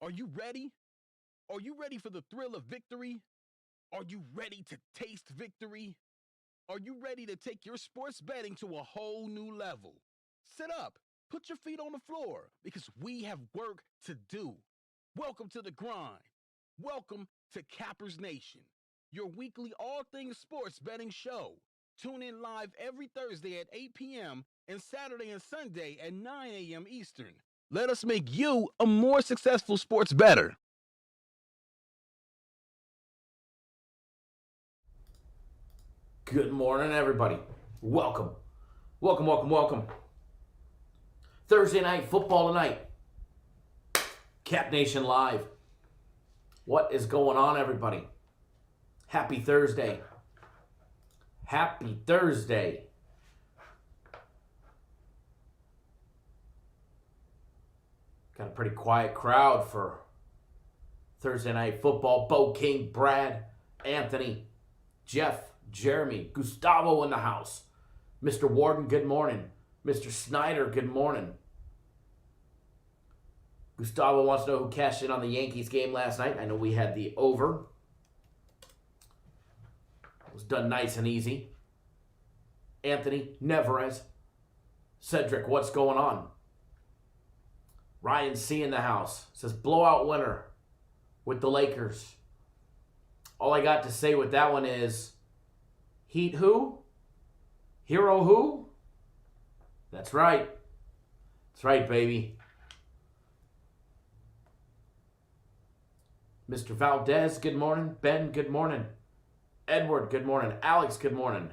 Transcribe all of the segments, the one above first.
Are you ready? Are you ready for the thrill of victory? Are you ready to taste victory? Are you ready to take your sports betting to a whole new level? Sit up, put your feet on the floor, because we have work to do. Welcome to the grind. Welcome to Cappers Nation, your weekly all things sports betting show. Tune in live every Thursday at 8 p.m. and Saturday and Sunday at 9 a.m. Eastern. Let us make you a more successful sports bettor. Good morning, everybody. Welcome. Thursday night football tonight. Cap Nation Live. What is going on, everybody? Happy Thursday. Happy Thursday. Got a pretty quiet crowd for Thursday night football. Bo King, Brad, Anthony, Jeff, Jeremy, Gustavo in the house. Mr. Warden, good morning. Mr. Snyder, good morning. Gustavo wants to know who cashed in on the Yankees game last night. I know we had the over. It was done nice and easy. Anthony, Neverez, Cedric, what's going on? Ryan C in the house says blowout winner with the Lakers. All I got to say with that one is Heat who? Hero who? That's right. That's right, baby. Mr. Valdez, good morning. Ben, good morning. Edward, good morning. Alex, good morning.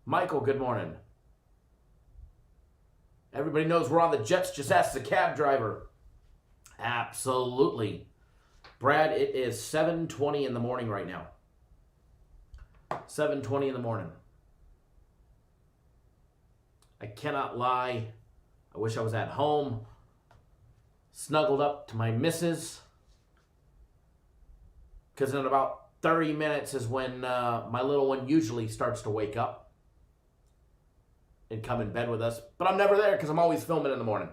Michael, good morning. Everybody knows we're on the Jets. Just ask the cab driver. Absolutely. Brad, it is 7:20 in the morning right now. 7:20 in the morning. I cannot lie. I wish I was at home, snuggled up to my missus, because in about 30 minutes is when my little one usually starts to wake up and come in bed with us. But I'm never there because I'm always filming in the morning.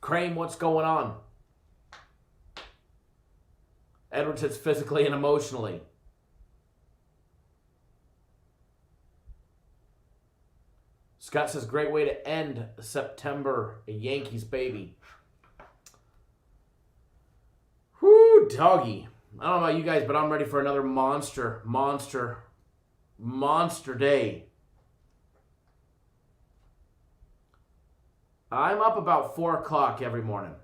Crane, what's going on? Edward says physically and emotionally. Scott says great way to end September, a Yankees baby. Whoo, doggy. I don't know about you guys, but I'm ready for another monster day. I'm up about 4 o'clock every morning.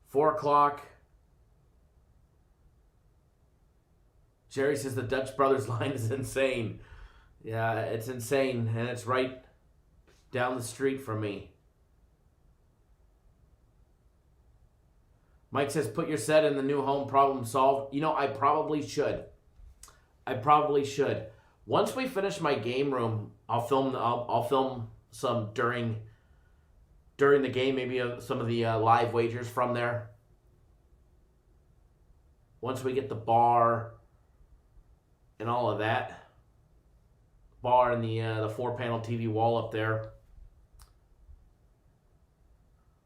4 o'clock. Jerry says the Dutch Brothers line is insane. Yeah, it's insane, and it's right down the street from me. Mike says, put your set in the new home, problem solved. You know, I probably should. Once we finish my game room, I'll film some during the game, maybe some of the live wagers from there. Once we get the bar and all of that, bar and the 4-panel TV wall up there.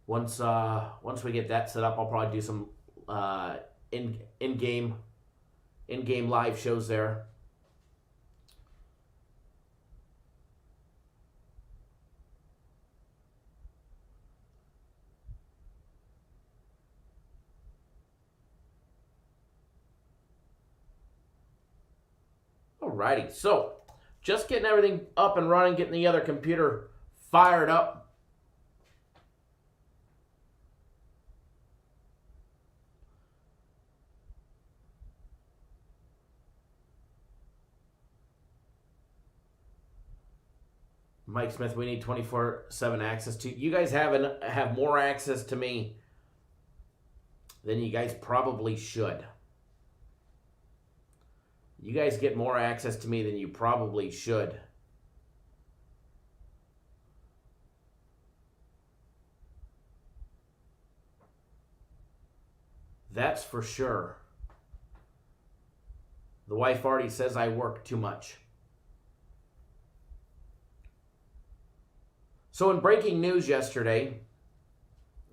Once we get that set up, I'll probably do some in-game live shows there. Alrighty, so just getting everything up and running, getting the other computer fired up. Mike Smith, we need 24/7 access to you guys. Have more access to me than you guys probably should. You guys get more access to me than you probably should. That's for sure. The wife already says I work too much. So in breaking news yesterday,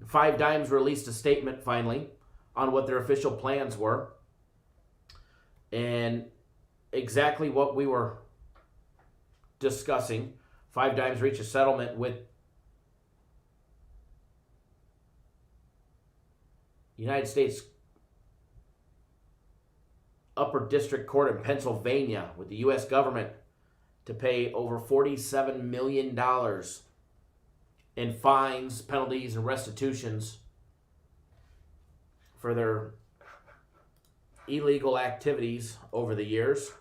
Five Dimes released a statement finally on what their official plans were. And exactly what we were discussing. Five Dimes reached a settlement with United States Upper District Court in Pennsylvania with the U.S. government to pay over $47 million in fines, penalties, and restitutions for their illegal activities over the years,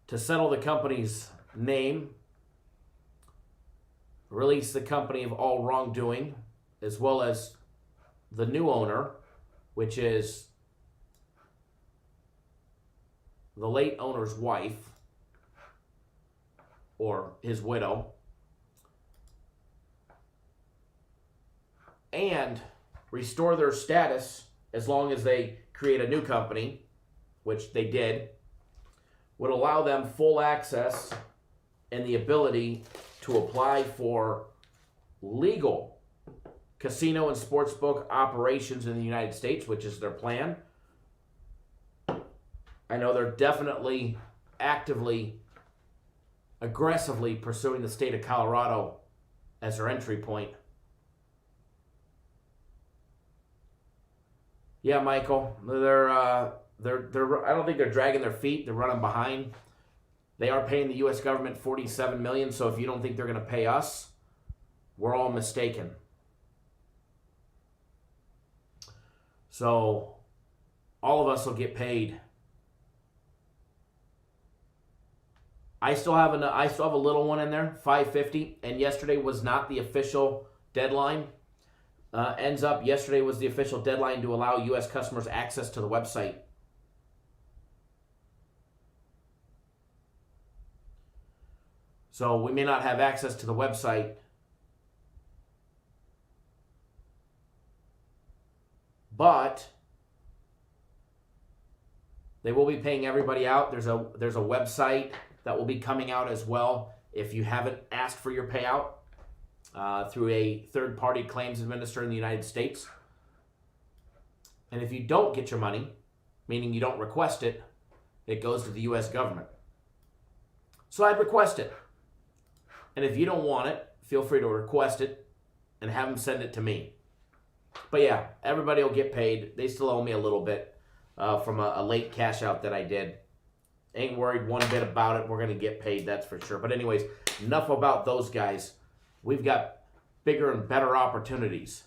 to settle the company's name, release the company of all wrongdoing, as well as the new owner, which is the late owner's wife or his widow, and restore their status as long as they create a new company, which they did, would allow them full access and the ability to apply for legal casino and sportsbook operations in the United States, which is their plan. I know they're definitely actively, aggressively pursuing the state of Colorado as their entry point. Yeah, Michael, they're I don't think they're dragging their feet. They're running behind. They are paying the U.S. government $47 million. So if you don't think they're going to pay us, we're all mistaken. So all of us will get paid. I still have a little one in there, $550, and yesterday was not the official deadline. Yesterday was the official deadline to allow U.S. customers access to the website. So we may not have access to the website, but they will be paying everybody out. There's a website that will be coming out as well if you haven't asked for your payout. Through a third-party claims administrator in the United States. And if you don't get your money, meaning you don't request it, it goes to the U.S. government. So I'd request it. And if you don't want it, feel free to request it and have them send it to me. But yeah, everybody will get paid. They still owe me a little bit from a late cash out that I did. Ain't worried one bit about it. We're going to get paid, that's for sure. But anyways, enough about those guys. We've got bigger and better opportunities.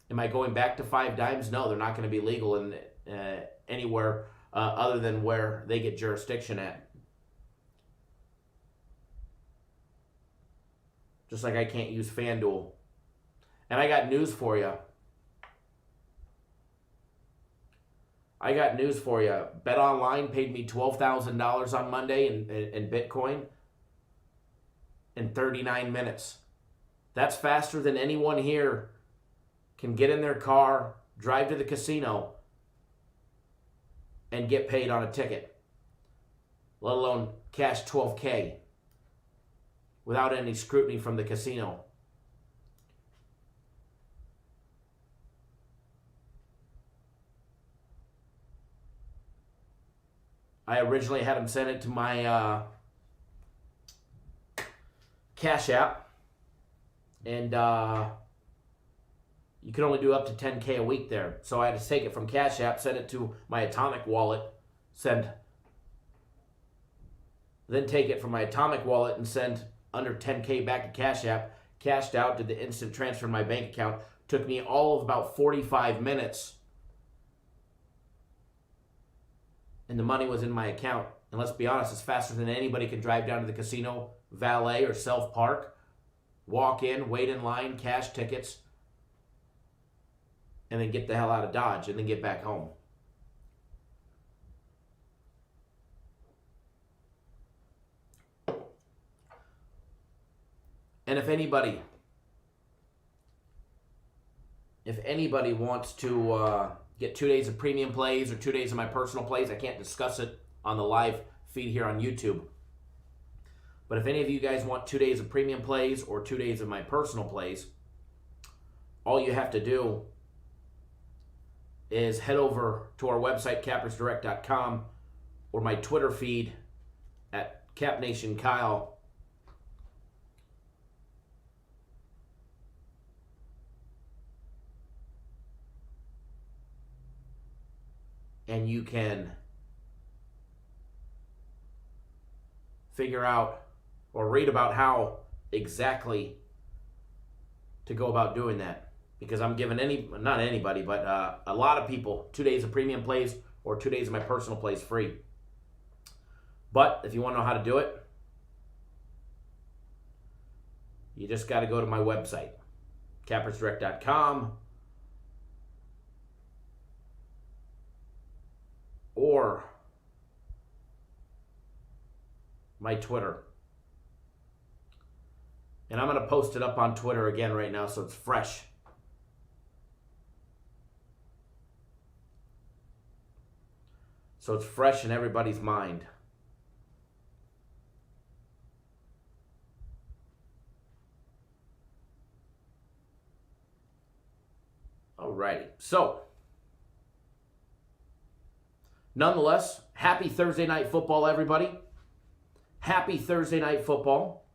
Am I going back to Five Dimes? No, they're not going to be legal in anywhere other than where they get jurisdiction at. Just like I can't use FanDuel. And I got news for you. BetOnline paid me $12,000 on Monday in Bitcoin in 39 minutes. That's faster than anyone here can get in their car, drive to the casino, and get paid on a ticket, let alone cash $12K without any scrutiny from the casino. I originally had him send it to my Cash App, and you can only do up to $10K a week there. So I had to take it from Cash App, send it to my Atomic wallet, then take it from my Atomic wallet and send under $10K back to Cash App, cashed out, did the instant transfer in my bank account. Took me all of about 45 minutes, and the money was in my account. And let's be honest, it's faster than anybody can drive down to the casino, valet, or self-park, walk in, wait in line, cash tickets, and then get the hell out of Dodge and then get back home. And if anybody wants to get 2 days of premium plays or 2 days of my personal plays, I can't discuss it on the live feed here on YouTube. But if any of you guys want 2 days of premium plays or 2 days of my personal plays, all you have to do is head over to our website, cappersdirect.com, or my Twitter feed at CapNationKyle. And you can figure out or read about how exactly to go about doing that. Because I'm giving not anybody, but a lot of people 2 days of premium plays or 2 days of my personal plays free. But if you want to know how to do it, you just got to go to my website, cappersdirect.com, or my Twitter. And I'm going to post it up on Twitter again right now so it's fresh. So it's fresh in everybody's mind. Alrighty. So, nonetheless, happy Thursday night football, everybody. Happy Thursday night football.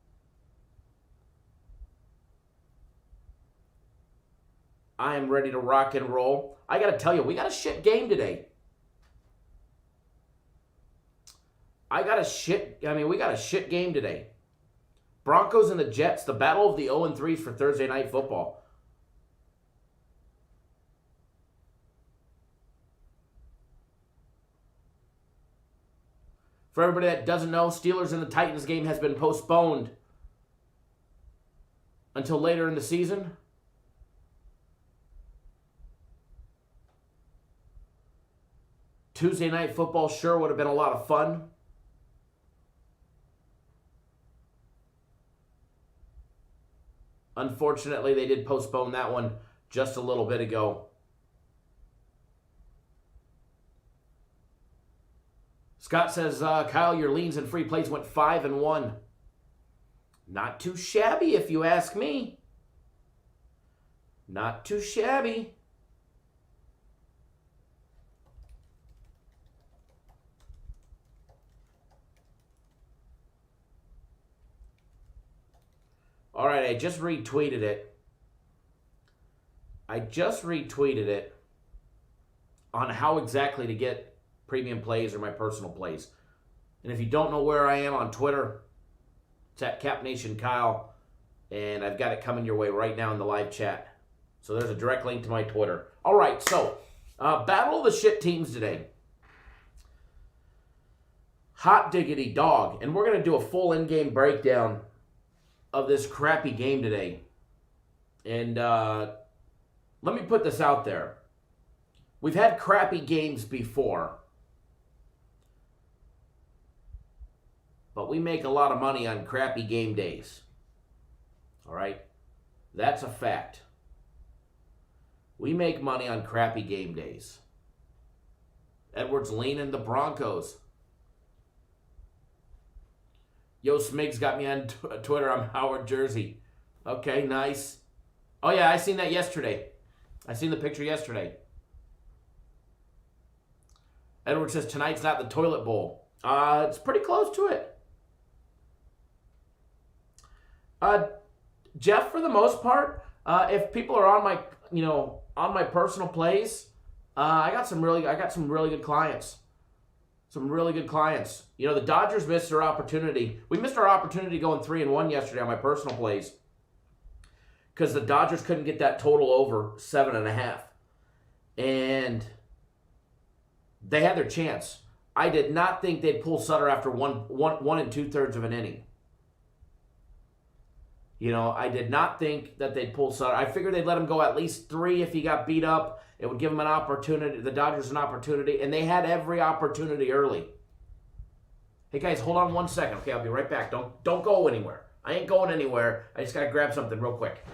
I am ready to rock and roll. I got to tell you, we got a shit game today. We got a shit game today. Broncos and the Jets, the battle of the 0-3s for Thursday night football. For everybody that doesn't know, Steelers and the Titans game has been postponed until later in the season. Tuesday night football sure would have been a lot of fun. Unfortunately, they did postpone that one just a little bit ago. Scott says, Kyle, your leans and free plays went 5-1. Not too shabby, if you ask me. Not too shabby. All right, I just retweeted it. On how exactly to get premium plays or my personal plays. And if you don't know where I am on Twitter, it's at CapNationKyle, and I've got it coming your way right now in the live chat. So there's a direct link to my Twitter. All right, so battle of the shit teams today. Hot diggity dog, and we're going to do a full in-game breakdown of this crappy game today. And let me put this out there. We've had crappy games before, but we make a lot of money on crappy game days. All right? That's a fact. We make money on crappy game days. Edwards leaning the Broncos. Yo, Smigs got me on Twitter. I'm Howard Jersey. Okay, nice. Oh, yeah, I seen that yesterday. I seen the picture yesterday. Edward says, tonight's not the toilet bowl. It's pretty close to it. Jeff, for the most part, if people are on my personal plays, I got some really good clients. Some really good clients. You know, the Dodgers missed their opportunity. We missed our opportunity going 3-1 yesterday on my personal plays because the Dodgers couldn't get that total over 7.5. And they had their chance. I did not think they'd pull Sutter after one and 2/3 of an inning. You know, I did not think that they'd pull Sutter. I figured they'd let him go at least 3 if he got beat up. It would give him an opportunity, the Dodgers an opportunity, and they had every opportunity early. Hey guys, hold on 1 second. Okay, I'll be right back. Don't go anywhere. I ain't going anywhere. I just gotta grab something real quick.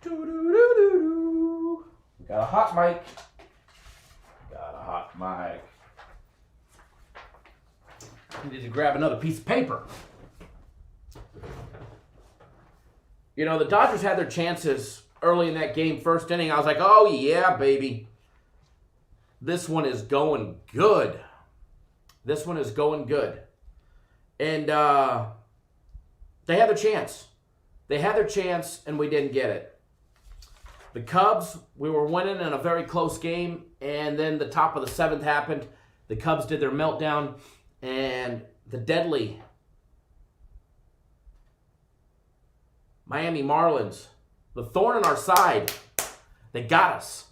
Doo-doo-doo-doo-doo. Got a hot mic. I need to grab another piece of paper. You know, the Dodgers had their chances early in that game, first inning. I was like, oh, yeah, baby. This one is going good. This one is going good. And they had their chance. They had their chance, and we didn't get it. The Cubs, we were winning in a very close game, and then the top of the seventh happened. The Cubs did their meltdown, and the deadly Miami Marlins, the thorn in our side, they got us.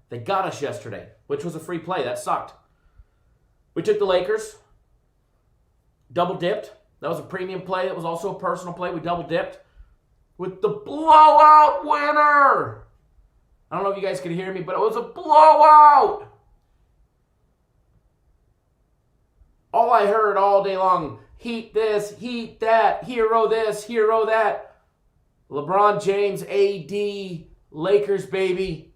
They got us yesterday, which was a free play. That sucked. We took the Lakers, double dipped. That was a premium play. That was also a personal play. We double dipped with the blowout winner. I don't know if you guys could hear me, but it was a blowout. All I heard all day long, heat this, heat that, hero this, hero that. LeBron James, AD, Lakers, baby.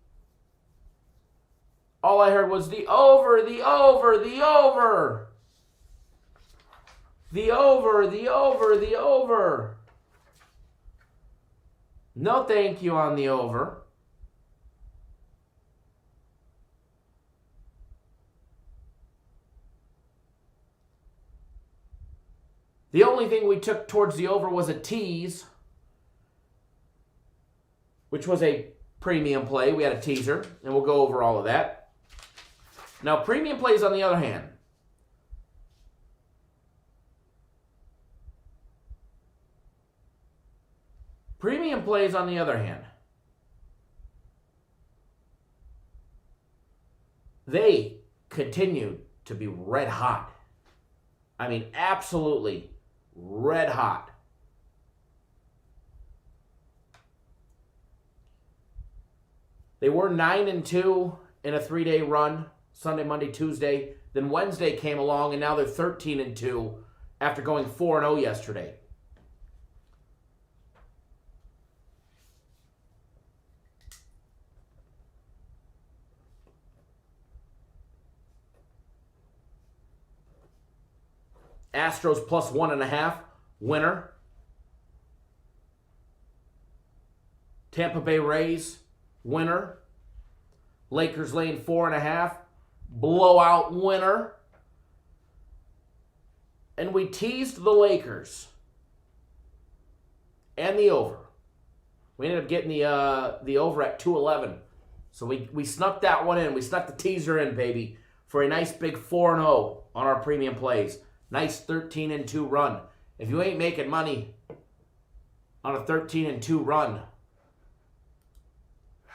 All I heard was the over, the over, the over. The over, the over, the over. No thank you on the over. The only thing we took towards the over was a tease, which was a premium play. We had a teaser, and we'll go over all of that. Now, premium plays, on the other hand, they continue to be red hot. I mean, absolutely red hot. They were 9-2 in a 3-day run, Sunday, Monday, Tuesday. Then Wednesday came along, and now they're 13-2 after going 4-0 yesterday. Astros plus 1.5, winner. Tampa Bay Rays, winner. Lakers laying 4.5, blowout winner. And we teased the Lakers and the over. We ended up getting the over at 211. So we snuck that one in. We snuck the teaser in, baby, for a nice big 4-0 on our premium plays. Nice 13-2 run. If you ain't making money on a 13-2 run,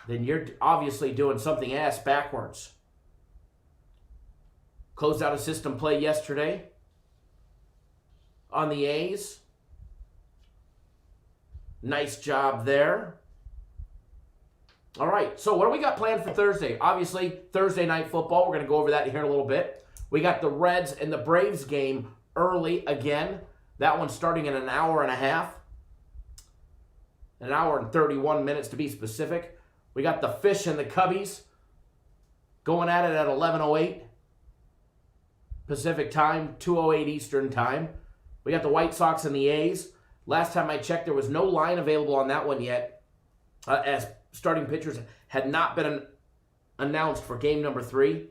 then you're obviously doing something ass backwards. Closed out a system play yesterday on the A's. Nice job there. All right, so what do we got planned for Thursday? Obviously, Thursday night football. We're going to go over that here in a little bit. We got the Reds and the Braves game early again. That one's starting in an hour and a half. An hour and 31 minutes to be specific. We got the Fish and the Cubbies going at it at 11:08 Pacific time, 2:08 Eastern time. We got the White Sox and the A's. Last time I checked, there was no line available on that one yet, as starting pitchers had not been announced for game number 3.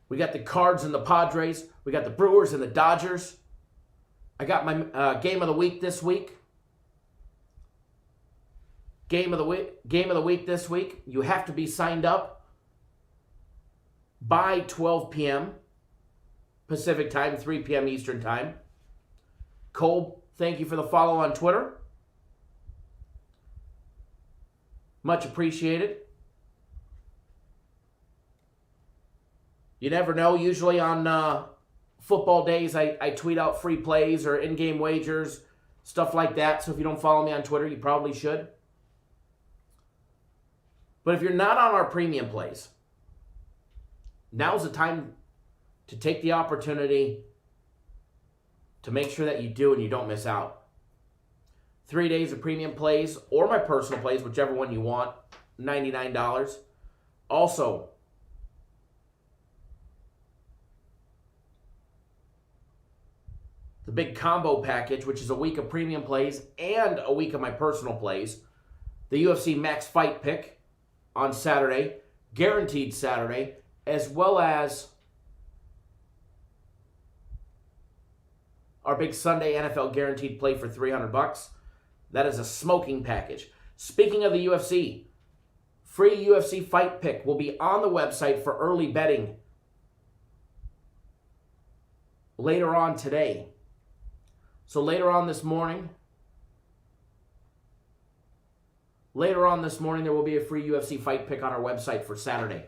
We got the Cards and the Padres. We got the Brewers and the Dodgers. I got my game of the week this week. Game of the week this week. You have to be signed up by 12 p.m. Pacific time, 3 p.m. Eastern time. Cole, thank you for the follow on Twitter. Much appreciated. You never know. Usually on football days, I tweet out free plays or in-game wagers, stuff like that. So if you don't follow me on Twitter, you probably should. But if you're not on our premium plays, now's the time to take the opportunity to make sure that you do and you don't miss out. 3 days of premium plays or my personal plays, whichever one you want, $99. Also, the big combo package, which is a week of premium plays and a week of my personal plays. The UFC Max Fight Pick on Saturday, guaranteed Saturday, as well as our big Sunday NFL guaranteed play for $300. That is a smoking package. Speaking of the UFC, free UFC Fight Pick will be on the website for early betting later on today. So later on this morning, there will be a free UFC Fight Pick on our website for Saturday.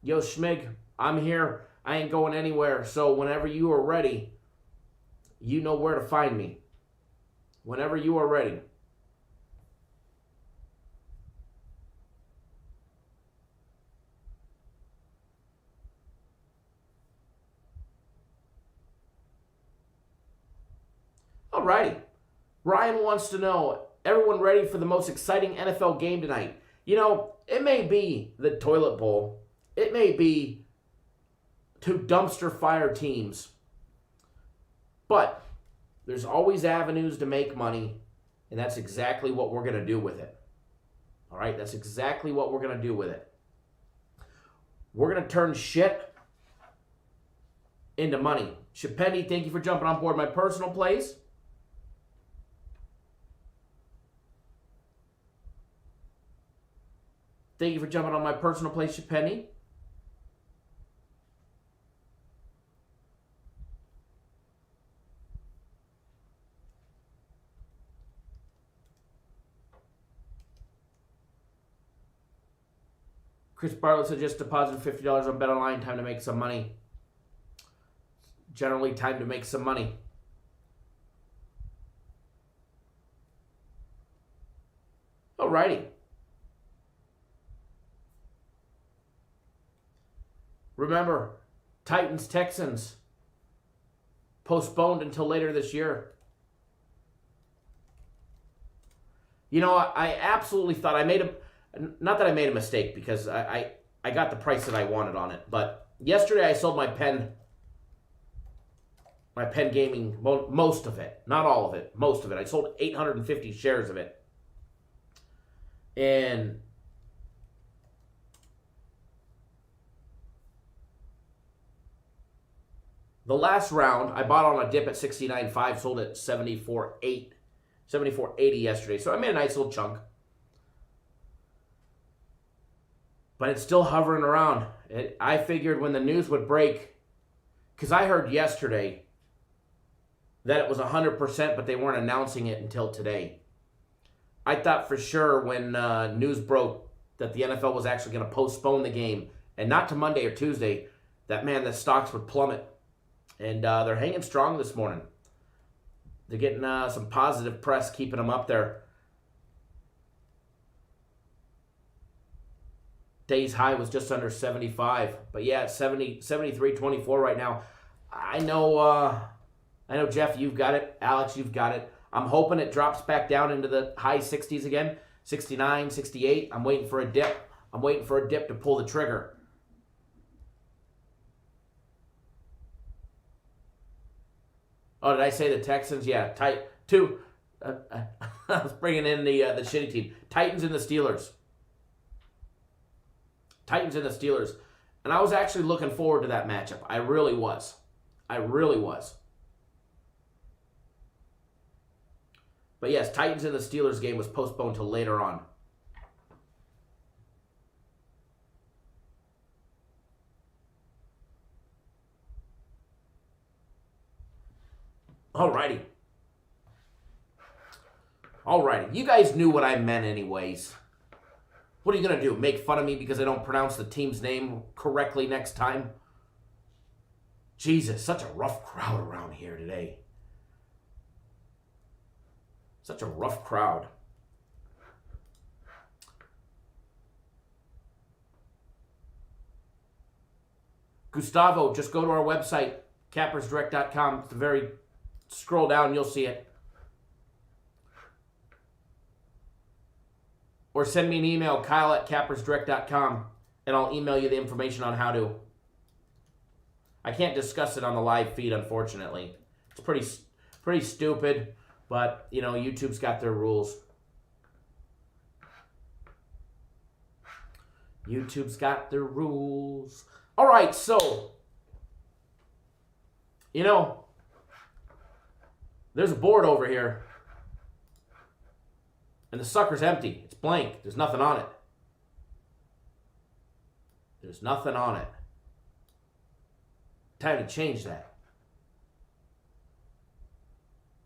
Yo, Schmig, I'm here. I ain't going anywhere. So whenever you are ready, you know where to find me. Whenever you are ready. Alrighty. Ryan wants to know, everyone ready for the most exciting NFL game tonight? You know, it may be the toilet bowl. It may be two dumpster fire teams. But there's always avenues to make money, and that's exactly what we're going to do with it. All right? That's exactly what we're going to do with it. We're going to turn shit into money. Shapendi, thank you for jumping on board my personal plays. Thank you for jumping on my personal plays, Shapendi. Chris Bartlett said just deposit $50 on BetOnline. Time to make some money. Generally, time to make some money. Alrighty. Remember, Titans-Texans postponed until later this year. You know, I absolutely thought not that I made a mistake, because I got the price that I wanted on it. But yesterday I sold my pen gaming, most of it. Not all of it, most of it. I sold 850 shares of it. And the last round, I bought on a dip at 69.5, sold at 74.80 yesterday. So I made a nice little chunk. But it's still hovering around. I figured when the news would break, because I heard yesterday that it was 100%, but they weren't announcing it until today. I thought for sure when news broke that the NFL was actually going to postpone the game, and not to Monday or Tuesday, that, man, the stocks would plummet. And they're hanging strong this morning. They're getting some positive press keeping them up there. Day's high was just under 75. But yeah, it's 73.24 right now. I know, Jeff, you've got it. Alex, you've got it. I'm hoping it drops back down into the high 60s again. 69, 68. I'm waiting for a dip. I'm waiting for a dip to pull the trigger. Oh, did I say the Texans? Yeah, two. I was bringing in the shitty team. Titans and the Steelers. Titans and the Steelers. And I was actually looking forward to that matchup. I really was. But yes, Titans and the Steelers game was postponed till later on. Alrighty. You guys knew what I meant anyways. What are you going to do? Make fun of me because I don't pronounce the team's name correctly next time? Jesus, such a rough crowd around here today. Such a rough crowd. Gustavo, just go to our website, CappersDirect.com. It's the very scroll down, you'll see it. Or send me an email, Kyle@CappersDirect.com, and I'll email you the information on how to. I can't discuss it on the live feed, unfortunately. It's pretty stupid, but, you know, YouTube's got their rules. YouTube's got their rules. All right, so, you know, there's a board over here, and the sucker's empty. It's blank. There's nothing on it. There's nothing on it. Time to change that.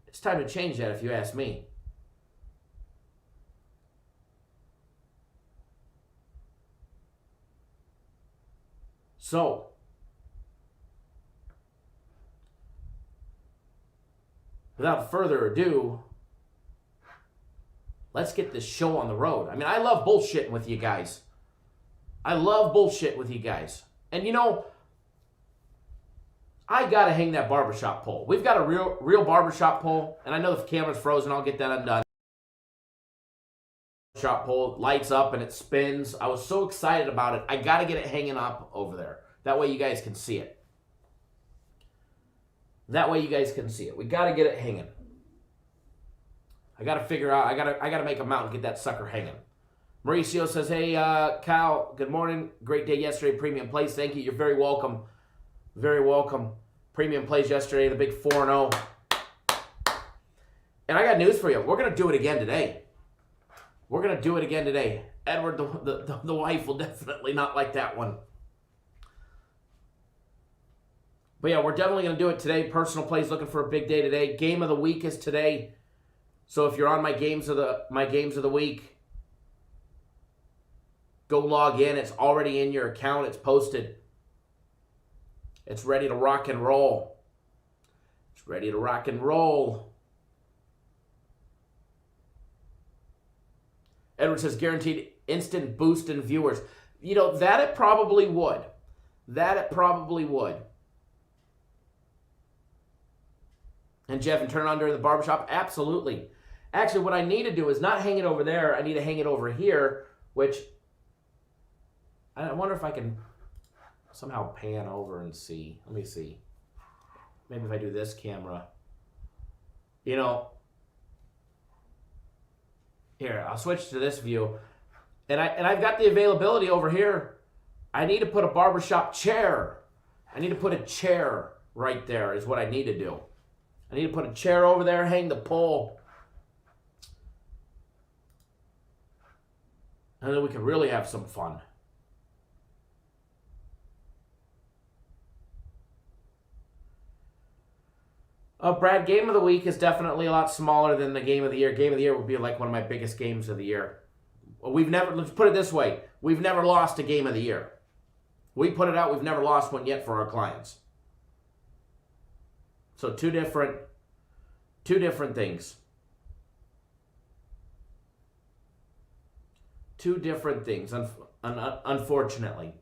It's time to change that, if you ask me. So, without further ado, let's get this show on the road. I mean, I love bullshitting with you guys. I love bullshit with you guys. And you know, I gotta hang that barbershop pole. We've got a real barbershop pole, and I know the camera's frozen. I'll get that undone. Barbershop pole lights up and it spins. I was so excited about it. I gotta get it hanging up over there. That way you guys can see it. That way you guys can see it. We gotta get it hanging. I gotta figure out. I gotta make a mount and get that sucker hanging. Mauricio says, "Hey, Kyle. Good morning. Great day yesterday. Premium plays. Thank you. You're very welcome. Very welcome. Premium plays yesterday. The big 4-0. And I got news for you. We're gonna do it again today. We're gonna do it again today. Edward, the wife, will definitely not like that one. But yeah, we're definitely gonna do it today. Personal plays looking for a big day today. Game of the week is today. So if you're on my games of the week, go log in. It's already in your account. It's posted. It's ready to rock and roll. It's ready to rock and roll. Edward says, guaranteed instant boost in viewers. You know, that it probably would. That it probably would. And Jeff, and turn it on during the barbershop? Absolutely. Actually, what I need to do is not hang it over there. I need to hang it over here, which I wonder if I can somehow pan over and see. Let me see. Maybe if I do this camera. You know, here, I'll switch to this view. And I've got the availability over here. I need to put a barbershop chair. I need to put a chair right there is what I need to do. I need to put a chair over there, hang the pole. And then we can really have some fun. Brad, game of the week is definitely a lot smaller than the game of the year. Game of the year would be like one of my biggest games of the year. Let's put it this way. We've never lost a game of the year. We put it out, we've never lost one yet for our clients. So two different things. Two different things, unfortunately.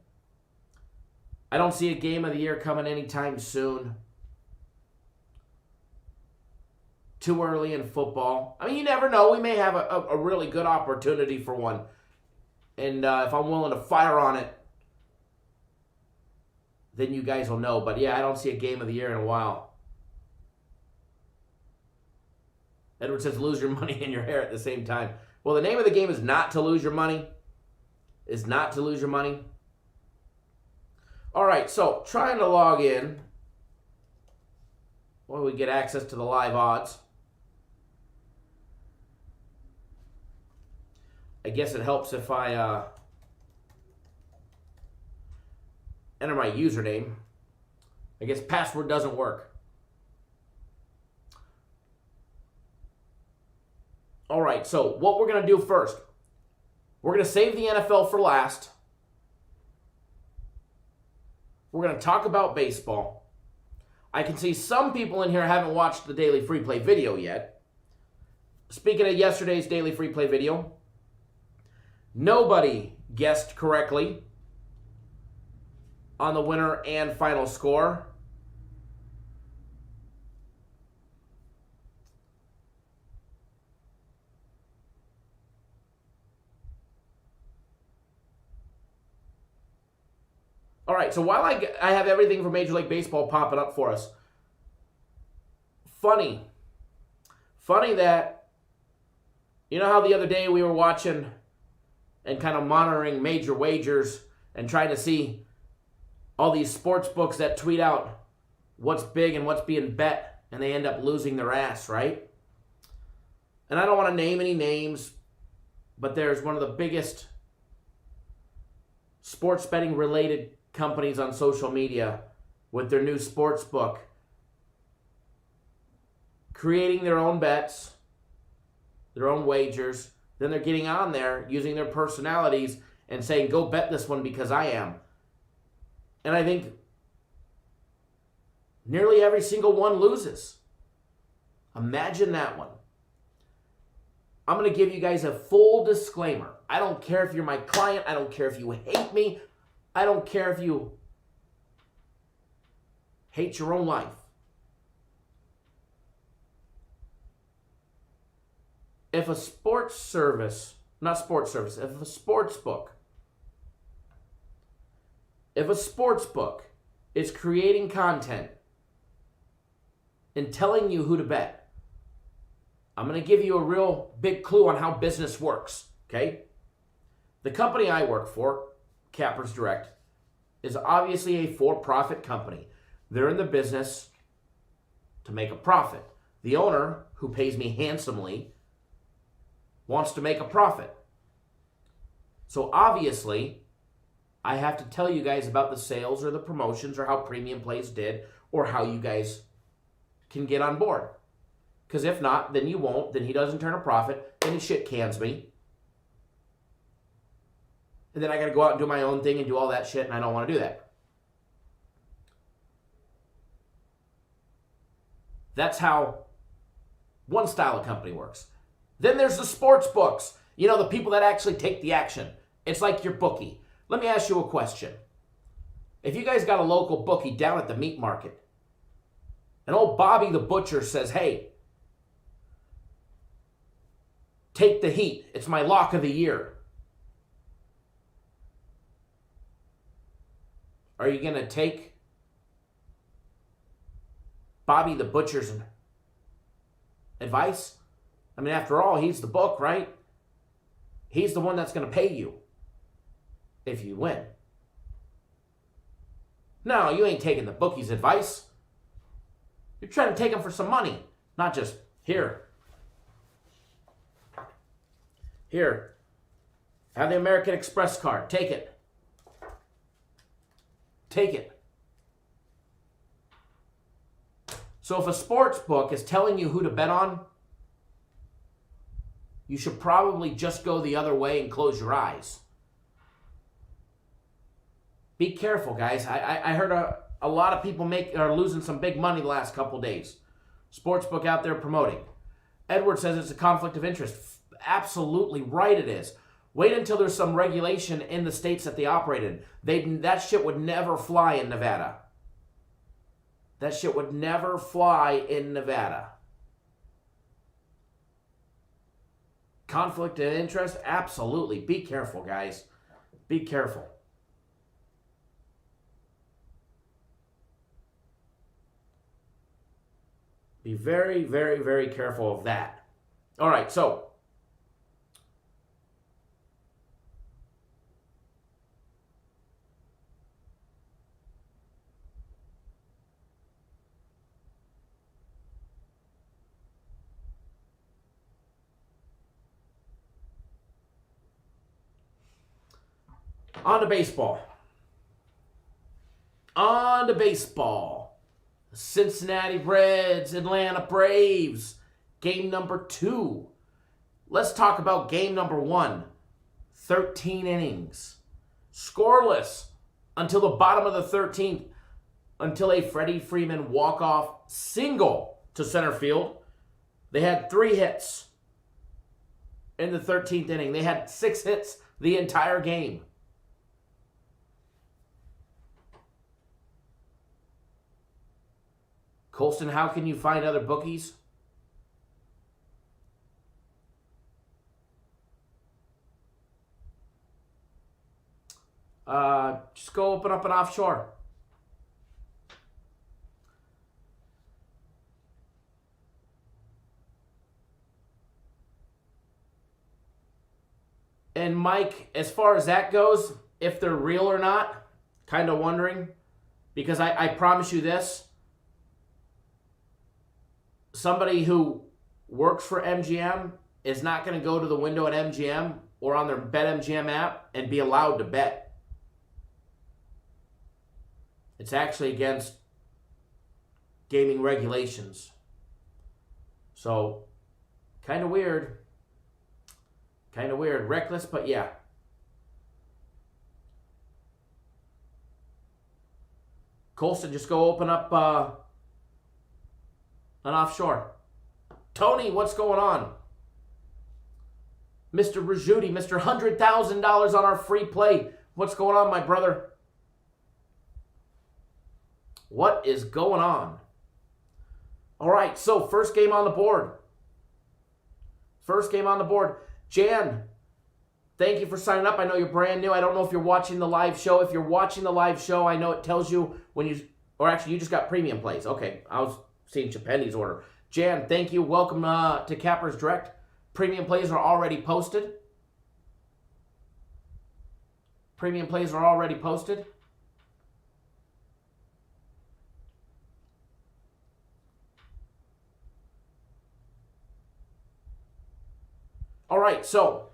I don't see a game of the year coming anytime soon. Too early in football. I mean, you never know. We may have a really good opportunity for one. And if I'm willing to fire on it, then you guys will know. But yeah, I don't see a game of the year in a while. Edward says, lose your money and your hair at the same time. Well, the name of the game is not to lose your money. Is not to lose your money. All right, so trying to log in. Well, we get access to the live odds. I guess it helps if I enter my username. I guess password doesn't work. All right, so what we're going to do first, we're going to save the NFL for last. We're going to talk about baseball. I can see some people in here haven't watched the Daily Free Play video yet. Speaking of yesterday's Daily Free Play video, nobody guessed correctly on the winner and final score. right, so while I have everything from Major League Baseball popping up for us, funny that, you know how the other day we were watching and kind of monitoring major wagers and trying to see all these sports books that tweet out what's big and what's being bet, and they end up losing their ass, right? And I don't want to name any names, but there's one of the biggest sports betting related companies on social media with their new sports book creating their own bets, their own wagers. Then they're getting on there using their personalities and saying, go bet this one because I am. And I think nearly every single one loses. Imagine that one. I'm going to give you guys a full disclaimer. I don't care if you're my client. I don't care if you hate me. I don't care if you hate your own life. If a sports book is creating content and telling you who to bet, I'm going to give you a real big clue on how business works, okay? The company I work for, Cappers Direct, is obviously a for-profit company. They're in the business to make a profit. The owner, who pays me handsomely, wants to make a profit. So obviously, I have to tell you guys about the sales or the promotions or how Premium Plays did or how you guys can get on board. Because if not, then you won't. Then he doesn't turn a profit. Then he shit cans me. And then I got to go out and do my own thing and do all that shit, and I don't want to do that. That's how one style of company works. Then there's the sports books. You know, the people that actually take the action. It's like your bookie. Let me ask you a question. If you guys got a local bookie down at the meat market, and old Bobby the butcher says, hey, take the heat. It's my lock of the year. Are you going to take Bobby the butcher's advice? I mean, after all, he's the book, right? He's the one that's going to pay you if you win. No, you ain't taking the bookie's advice. You're trying to take him for some money, not just here. Here, have the American Express card. Take it. Take it. So if a sports book is telling you who to bet on, you should probably just go the other way and close your eyes. Be careful, guys. I heard a lot of people are losing some big money the last couple days. Sportsbook out there promoting. Edward says it's a conflict of interest. Absolutely right it is. Wait until there's some regulation in the states that they operate in. That shit would never fly in Nevada. That shit would never fly in Nevada. Conflict of interest? Absolutely. Be careful, guys. Be careful. Be very, very, very careful of that. All right, so on to baseball. On to baseball. Cincinnati Reds, Atlanta Braves. Game number 2. Let's talk about game number 1. 13 innings. Scoreless until the bottom of the 13th. Until a Freddie Freeman walk-off single to center field. They had 3 hits in the 13th inning. They had 6 hits the entire game. Colston, how can you find other bookies? Just go open up an offshore. And Mike, as far as that goes, if they're real or not, kind of wondering. Because I promise you this. Somebody who works for MGM is not going to go to the window at MGM or on their BetMGM app and be allowed to bet. It's actually against gaming regulations. So, kind of weird. Kind of weird. Reckless, but yeah. Colson, just go open up an offshore. Tony, what's going on? Mr. Rajuti, Mr. $100,000 on our free play. What's going on, my brother? What is going on? All right, so first game on the board. First game on the board. Jan, thank you for signing up. I know you're brand new. I don't know if you're watching the live show. If you're watching the live show, I know it tells you when you, or actually you just got premium plays. Okay, I was seeing Chapendi's order. Jan, thank you. Welcome to Cappers Direct. Premium plays are already posted. Premium plays are already posted. All right, so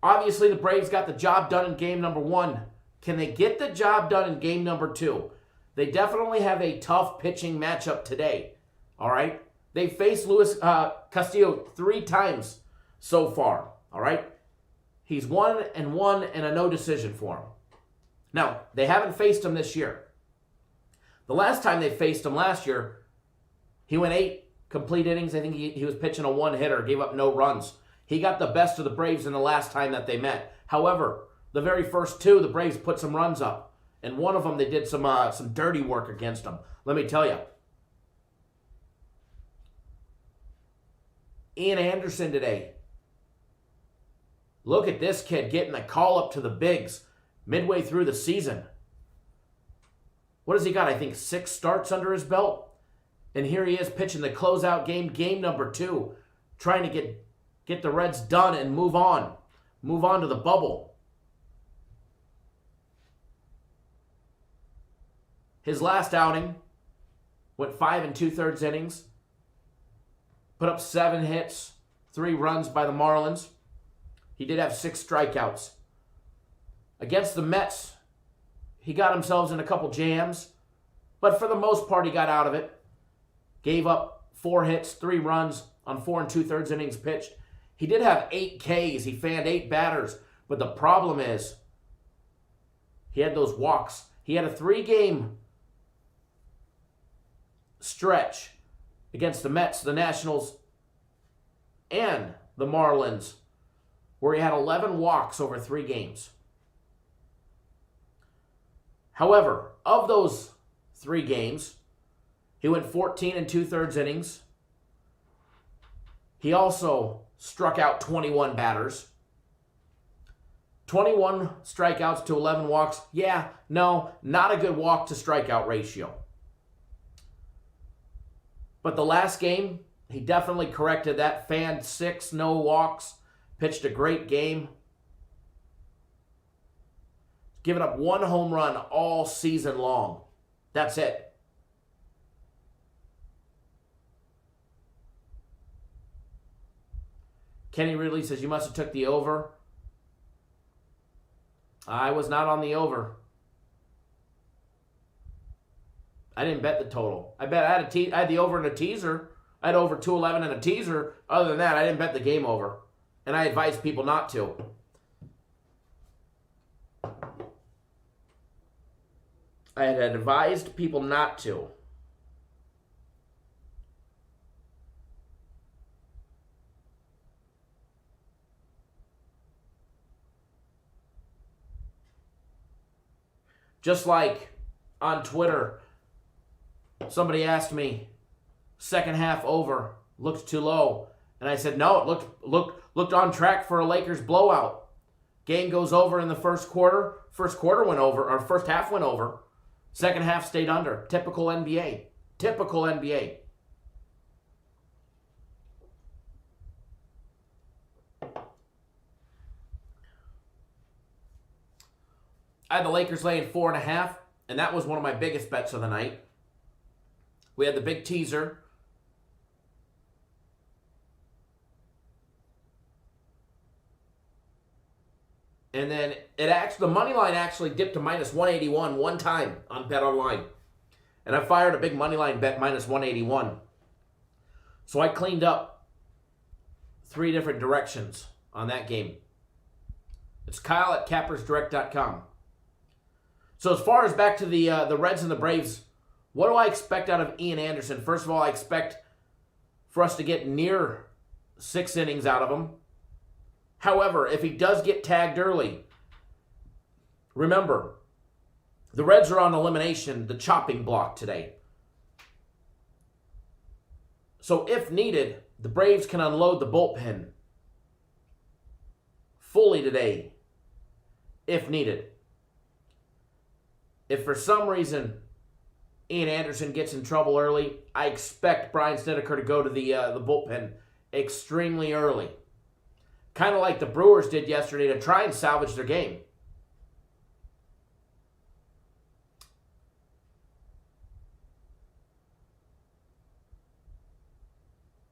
obviously the Braves got the job done in game number 1. Can they get the job done in game number 2? They definitely have a tough pitching matchup today. All right? They faced Luis Castillo 3 times so far. All right? He's 1-1 and a no decision for him. Now, they haven't faced him this year. The last time they faced him last year, he went 8 complete innings. I think he was pitching a 1-hitter, gave up no runs. He got the best of the Braves in the last time that they met. However, the very first 2, the Braves put some runs up. And one of them, they did some dirty work against him. Let me tell you. Ian Anderson today. Look at this kid getting a call up to the bigs midway through the season. What has he got? I think 6 starts under his belt. And here he is pitching the closeout game, game number 2, trying to get the Reds done and move on. Move on to the bubble. His last outing went 5 2/3 innings. Put up 7 hits, 3 runs by the Marlins. He did have 6 strikeouts. Against the Mets, he got himself in a couple jams, but for the most part, he got out of it. Gave up 4 hits, 3 runs on 4 2/3 innings pitched. He did have 8 Ks. He fanned 8 batters, but the problem is he had those walks. He had a 3-game stretch against the Mets, the Nationals, and the Marlins, where he had 11 walks over 3 games. However, of those 3 games, he went 14 2/3 innings. He also struck out 21 batters. 21 strikeouts to 11 walks. Yeah, no, not a good walk to strikeout ratio. But the last game, he definitely corrected that. Fanned 6, no walks. Pitched a great game. Given up 1 home run all season long. That's it. Kenny Ridley says, you must have took the over. I was not on the over. I didn't bet the total. I had the over and a teaser. I had over 211 and a teaser. Other than that, I didn't bet the game over. And I advise people not to. I had advised people not to. Just like on Twitter, somebody asked me, second half over, looked too low. And I said, no, it looked on track for a Lakers blowout. Game goes over in the first quarter. First quarter went over, or first half went over. Second half stayed under. Typical NBA. Typical NBA. I had the Lakers laying 4.5, and that was one of my biggest bets of the night. We had the big teaser. And then the money line actually dipped to minus 181 one time on BetOnline. And I fired a big money line bet minus 181. So I cleaned up 3 different directions on that game. It's Kyle at cappersdirect.com. So as far as back to the Reds and the Braves, what do I expect out of Ian Anderson? First of all, I expect for us to get near 6 innings out of him. However, if he does get tagged early, remember, the Reds are on elimination, the chopping block today. So if needed, the Braves can unload the bullpen fully today, if needed. If for some reason Ian Anderson gets in trouble early, I expect Brian Snedeker to go to the bullpen extremely early. Kind of like the Brewers did yesterday to try and salvage their game.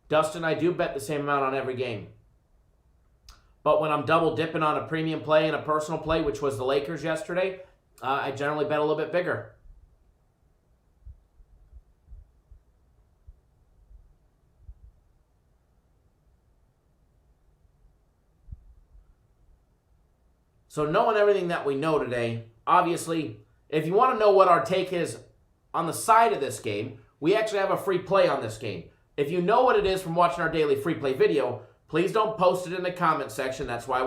Dustin, I do bet the same amount on every game. But when I'm double dipping on a premium play and a personal play, which was the Lakers yesterday, I generally bet a little bit bigger. So knowing everything that we know today, obviously, if you want to know what our take is on the side of this game, we actually have a free play on this game. If you know what it is from watching our daily free play video, please don't post it in the comment section. That's why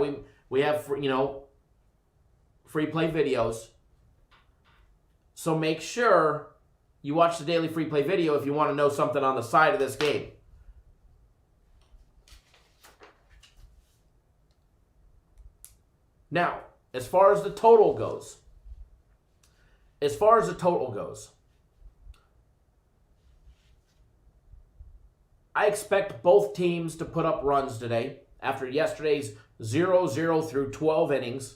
we have, free play videos. So make sure you watch the daily free play video if you want to know something on the side of this game. Now, as far as the total goes, I expect both teams to put up runs today after yesterday's 0-0 through 12 innings.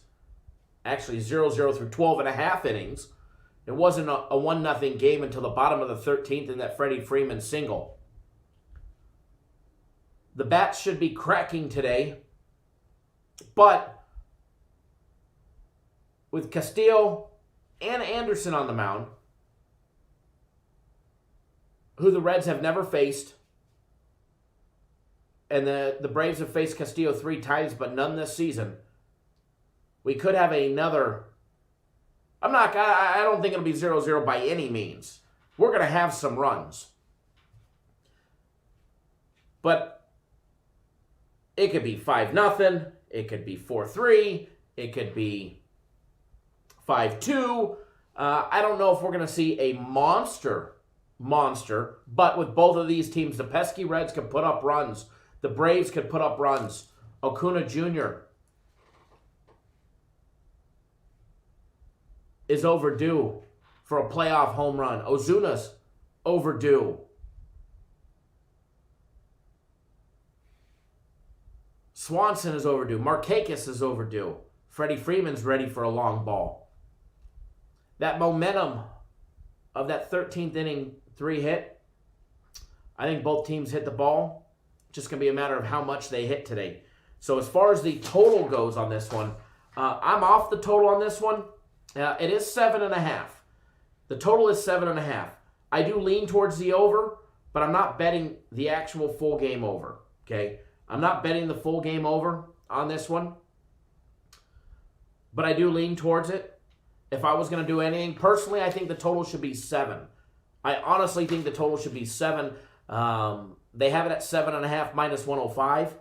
Actually, 0-0 through 12 and a half innings. It wasn't a 1-0 game until the bottom of the 13th in that Freddie Freeman single. The bats should be cracking today, but with Castillo and Anderson on the mound, who the Reds have never faced, and the Braves have faced Castillo 3 times, but none this season, we could have another. I don't think it'll be 0-0 by any means. We're going to have some runs. But it could be 5-0. It could be 4-3. It could be 5-2. I don't know if we're going to see a monster. But with both of these teams, the pesky Reds can put up runs. The Braves could put up runs. Acuna Jr. is overdue for a playoff home run. Ozuna's overdue. Swanson is overdue. Markakis is overdue. Freddie Freeman's ready for a long ball. That momentum of that 13th inning 3-hit, I think both teams hit the ball. Just going to be a matter of how much they hit today. So as far as the total goes on this one, I'm off the total on this one. It is 7.5. The total is 7.5. I do lean towards the over, but I'm not betting the actual full game over. Okay? I'm not betting the full game over on this one, but I do lean towards it. If I was going to do anything, personally, I think the total should be 7. I honestly think the total should be 7. They have it at 7.5 minus 105.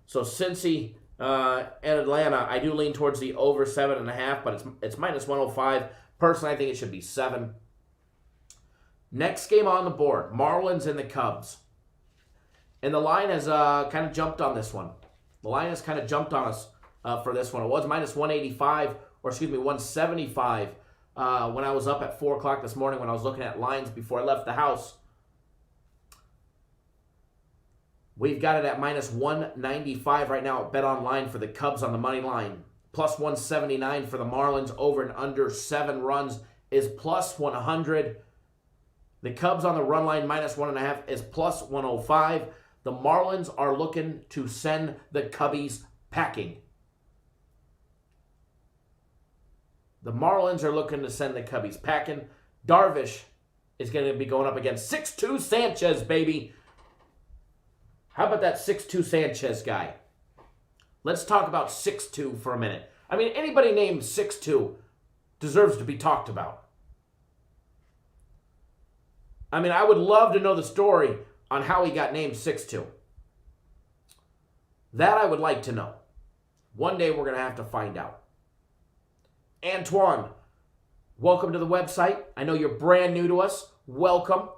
So Cincy and Atlanta, I do lean towards the over 7.5, but it's minus 105. Personally, I think it should be 7. Next game on the board, Marlins and the Cubs. And the line has kind of jumped on this one. The line has kind of jumped on us for this one. It was minus 185, or excuse me, 175 when I was up at 4 o'clock this morning when I was looking at lines before I left the house. We've got it at minus 195 right now at Bet Online for the Cubs on the money line. Plus 179 for the Marlins. Over and under 7 runs is plus 100. The Cubs on the run line minus 1.5 is plus 105. The Marlins are looking to send the Cubbies packing. The Marlins are looking to send the Cubbies packing. Darvish is going to be going up against 6'2 Sanchez, baby. How about that 6'2 Sanchez guy? Let's talk about 6'2 for a minute. I mean, anybody named 6'2 deserves to be talked about. I mean, I would love to know the story on how he got named 6'2. That I would like to know. One day we're going to have to find out. Antoine, welcome to the website. I know you're brand new to us. Welcome.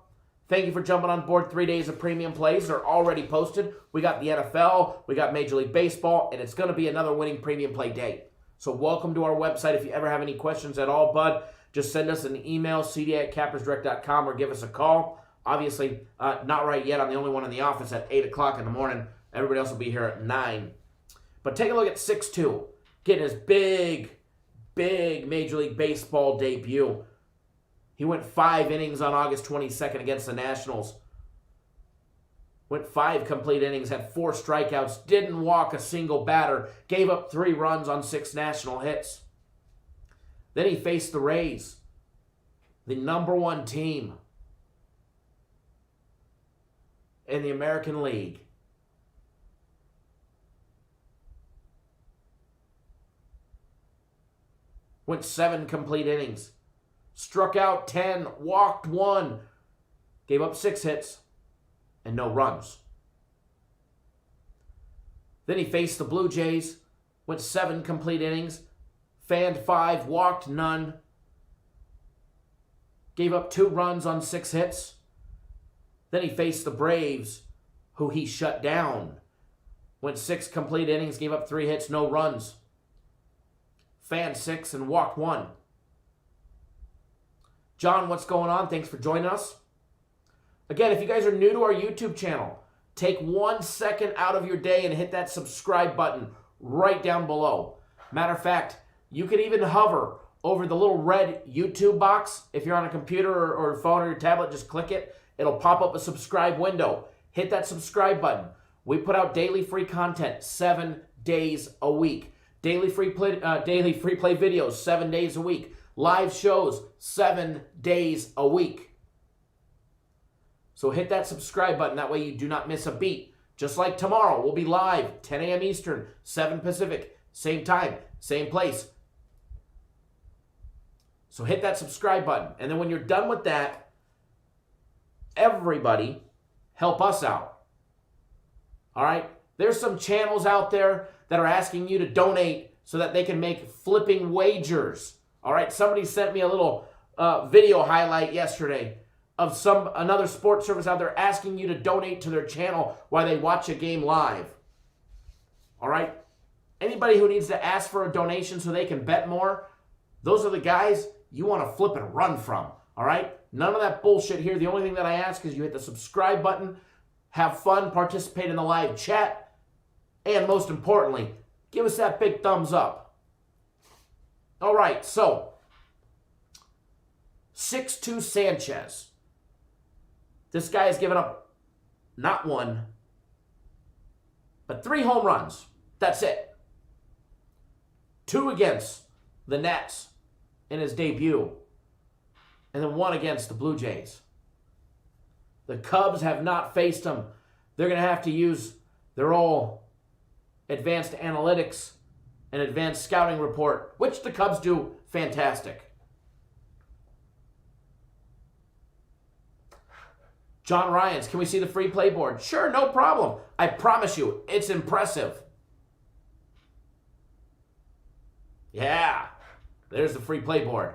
Thank you for jumping on board. 3 days of premium plays are already posted. We got the NFL, we got Major League Baseball, and it's going to be another winning premium play day. So welcome to our website. If you ever have any questions at all, bud, just send us an email, cd@cappersdirect.com, or give us a call. Obviously, not right yet. I'm the only one in the office at 8 o'clock in the morning. Everybody else will be here at 9. But take a look at 6'2", getting his big Major League Baseball debut. He went 5 innings on August 22nd against the Nationals. Went 5 complete innings, had 4 strikeouts, didn't walk a single batter, gave up 3 runs on 6 national hits. Then he faced the Rays, the number 1 team in the American League. Went 7 complete innings. Struck out 10, walked 1, gave up 6 hits, and no runs. Then he faced the Blue Jays, went 7 complete innings, fanned 5, walked none, gave up 2 runs on 6 hits. Then he faced the Braves, who he shut down. Went 6 complete innings, gave up 3 hits, no runs. Fanned 6 and walked 1. John, what's going on? Thanks for joining us. Again, if you guys are new to our YouTube channel, take 1 second out of your day and hit that subscribe button right down below. Matter of fact, you can even hover over the little red YouTube box. If you're on a computer or phone or your tablet, just click it. It'll pop up a subscribe window. Hit that subscribe button. We put out daily free content 7 days a week. Daily free play videos 7 days a week. Live shows 7 days a week. So hit that subscribe button. That way you do not miss a beat. Just like tomorrow, we'll be live 10 a.m. Eastern, 7 Pacific. Same time, same place. So hit that subscribe button. And then when you're done with that, everybody help us out. All right? There's some channels out there that are asking you to donate so that they can make flipping wagers. All right, somebody sent me a little video highlight yesterday of another sports service out there asking you to donate to their channel while they watch a game live. All right, anybody who needs to ask for a donation so they can bet more, those are the guys you want to flip and run from. All right, none of that bullshit here. The only thing that I ask is you hit the subscribe button, have fun, participate in the live chat, and most importantly, give us that big thumbs up. All right, so 6'2 Sanchez. This guy has given up not 1, but 3 home runs. That's it. 2 against the Nets in his debut, and then 1 against the Blue Jays. The Cubs have not faced him. They're going to have to use their all advanced analytics and advanced scouting report, which the Cubs do fantastic. John Ryans, can we see the free play board? Sure, no problem. I promise you, it's impressive. Yeah, there's the free play board.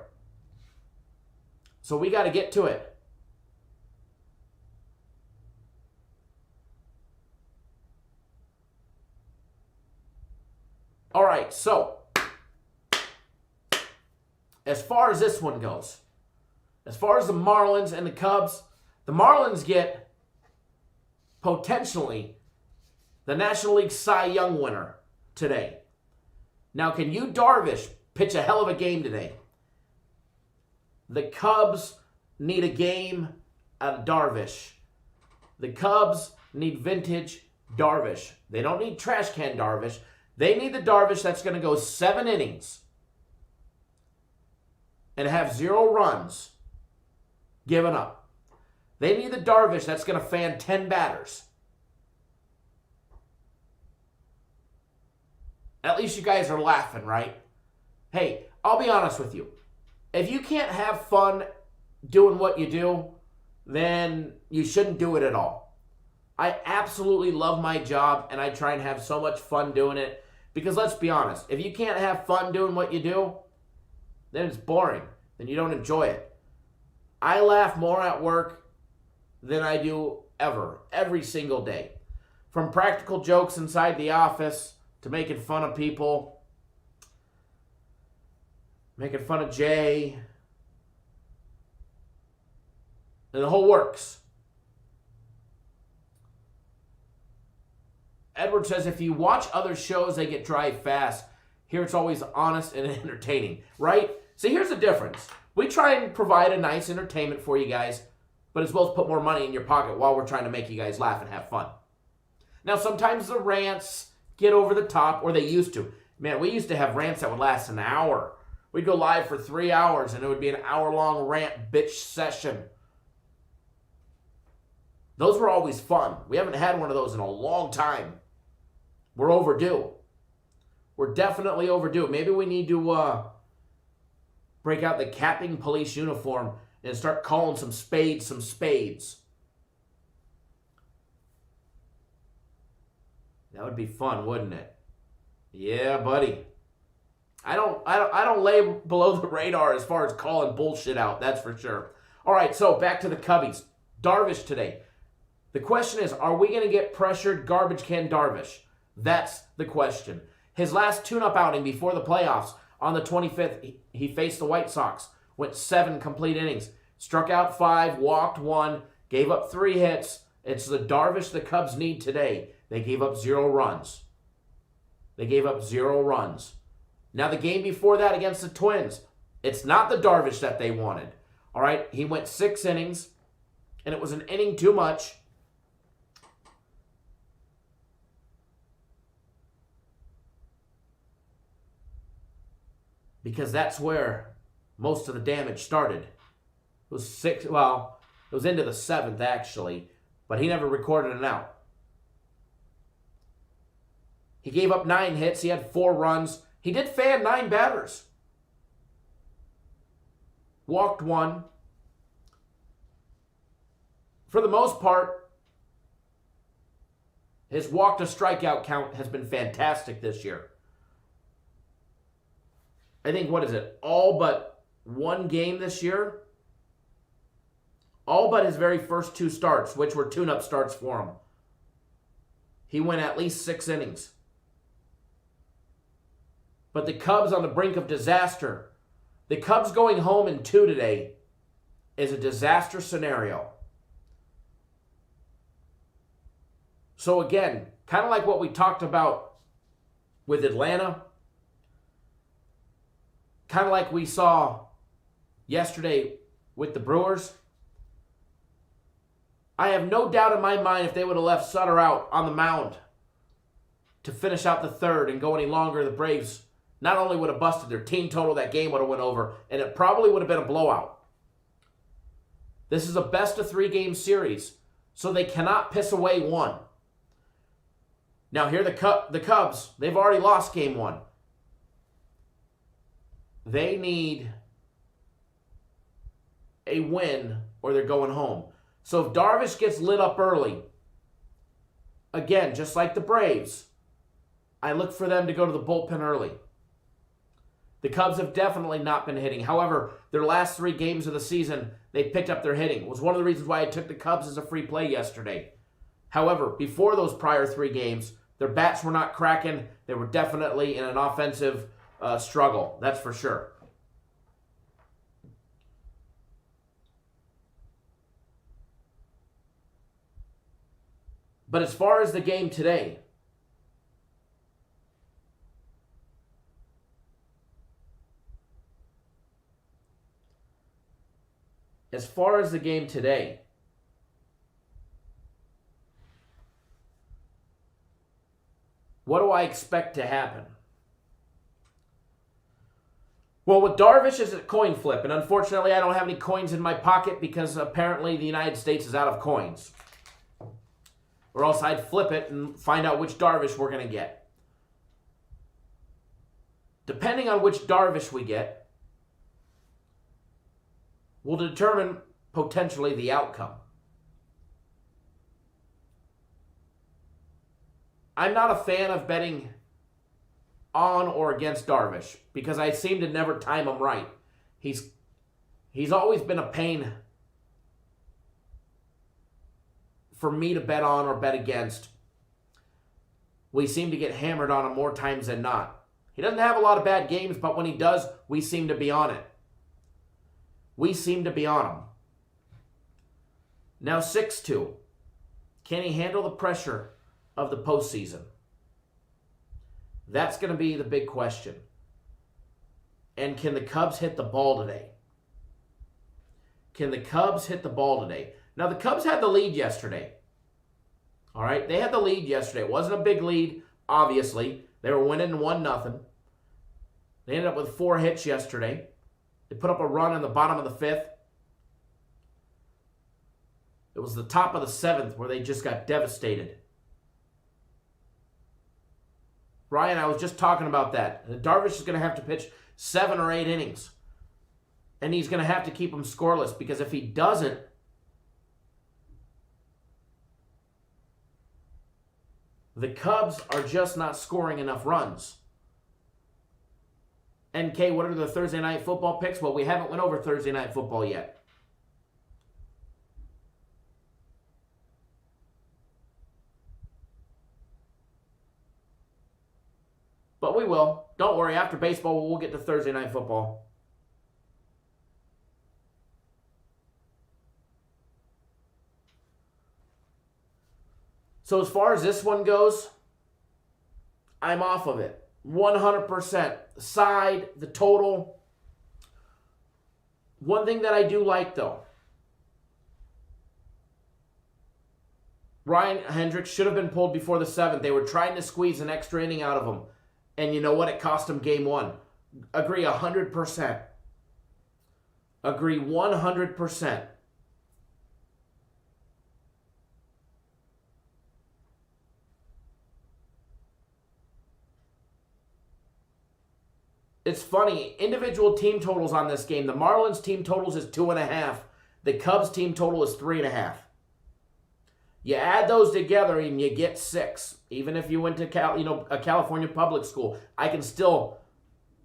So we got to get to it. as far as this one goes, as far as the Marlins and the Cubs, the Marlins get potentially the National League Cy Young winner today. Now, can Yu Darvish pitch a hell of a game today? The Cubs need a game out of Darvish. The Cubs need vintage Darvish. They don't need trash can Darvish. They need the Darvish that's going to go 7 innings and have 0 runs given up. They need the Darvish that's going to fan 10 batters. At least you guys are laughing, right? Hey, I'll be honest with you. If you can't have fun doing what you do, then you shouldn't do it at all. I absolutely love my job, and I try and have so much fun doing it. Because let's be honest, if you can't have fun doing what you do, then it's boring. Then you don't enjoy it. I laugh more at work than I do ever, every single day. From practical jokes inside the office to making fun of people, making fun of Jay, and the whole works. Edward says, if you watch other shows, they get dry fast. Here it's always honest and entertaining, right? See, here's the difference. We try and provide a nice entertainment for you guys, but as well as put more money in your pocket while we're trying to make you guys laugh and have fun. Now, sometimes the rants get over the top, or they used to. Man, we used to have rants that would last an hour. We'd go live for 3 hours, and it would be an hour-long rant bitch session. Those were always fun. We haven't had one of those in a long time. We're overdue. We're definitely overdue. Maybe we need to break out the capping police uniform and start calling some spades some spades. That would be fun, wouldn't it? Yeah, buddy. I don't lay below the radar as far as calling bullshit out, that's for sure. All right, so back to the Cubbies. Darvish today. The question is, are we going to get pressured garbage can Darvish? That's the question. His last tune-up outing before the playoffs, on the 25th, he faced the White Sox, went 7 complete innings, struck out 5, walked 1, gave up 3 hits. It's the Darvish the Cubs need today. They gave up 0 runs. They gave up 0 runs. Now, the game before that against the Twins, it's not the Darvish that they wanted. All right, he went 6 innings, and it was an inning too much. Because that's where most of the damage started. It was 6, well, it was into the 7th actually, but he never recorded an out. He gave up 9 hits, he had 4 runs. He did fan 9 batters. Walked 1. For the most part, his walk to strikeout count has been fantastic this year. I think, what is it, all but 1 game this year? All but his very first 2 starts, which were tune-up starts for him. He went at least 6 innings. But the Cubs on the brink of disaster. The Cubs going home in 2 today is a disaster scenario. So again, kind of like what we talked about with Atlanta, kind of like we saw yesterday with the Brewers. I have no doubt in my mind if they would have left Sutter out on the mound to finish out the 3rd and go any longer, the Braves not only would have busted their team total, that game would have went over, and it probably would have been a blowout. This is a best-of-3 game series, so they cannot piss away 1. Now here the Cubs, they've already lost game 1. They need a win or they're going home. So if Darvish gets lit up early, again, just like the Braves, I look for them to go to the bullpen early. The Cubs have definitely not been hitting. However, their last 3 games of the season, they picked up their hitting. It was one of the reasons why I took the Cubs as a free play yesterday. However, before those prior 3 games, their bats were not cracking. They were definitely in an offensive struggle, that's for sure. But as far as the game today, what do I expect to happen? Well, with Darvish, it's a coin flip, and unfortunately I don't have any coins in my pocket because apparently the United States is out of coins. Or else I'd flip it and find out which Darvish we're going to get. Depending on which Darvish we get, will determine potentially the outcome. I'm not a fan of betting on or against Darvish because I seem to never time him right. He's always been a pain for me to bet on or bet against. We seem to get hammered on him more times than not. He doesn't have a lot of bad games, but when he does, we seem to be on it. We seem to be on him. Now 6-2. Can he handle the pressure of the postseason? That's going to be the big question. And can the Cubs hit the ball today? Can the Cubs hit the ball today? Now, the Cubs had the lead yesterday. All right? They had the lead yesterday. It wasn't a big lead, obviously. They were winning 1-0. They ended up with 4 hits yesterday. They put up a run in the bottom of the 5th. It was the top of the 7th where they just got devastated. Ryan, I was just talking about that. Darvish is going to have to pitch 7 or 8 innings. And he's going to have to keep them scoreless because if he doesn't, the Cubs are just not scoring enough runs. NK, what are the Thursday night football picks? Well, we haven't went over Thursday night football yet. But we will. Don't worry, after baseball, we'll get to Thursday night football. So as far as this one goes, I'm off of it. 100%. Side, the total. One thing that I do like, though. Ryan Hendricks should have been pulled before the 7th. They were trying to squeeze an extra inning out of him. And you know what? It cost him game 1. Agree 100%. Agree 100%. It's funny, individual team totals on this game. The Marlins team totals is 2.5. The Cubs team total is 3.5. You add those together and you get 6. Even if you went to a California public school, I can still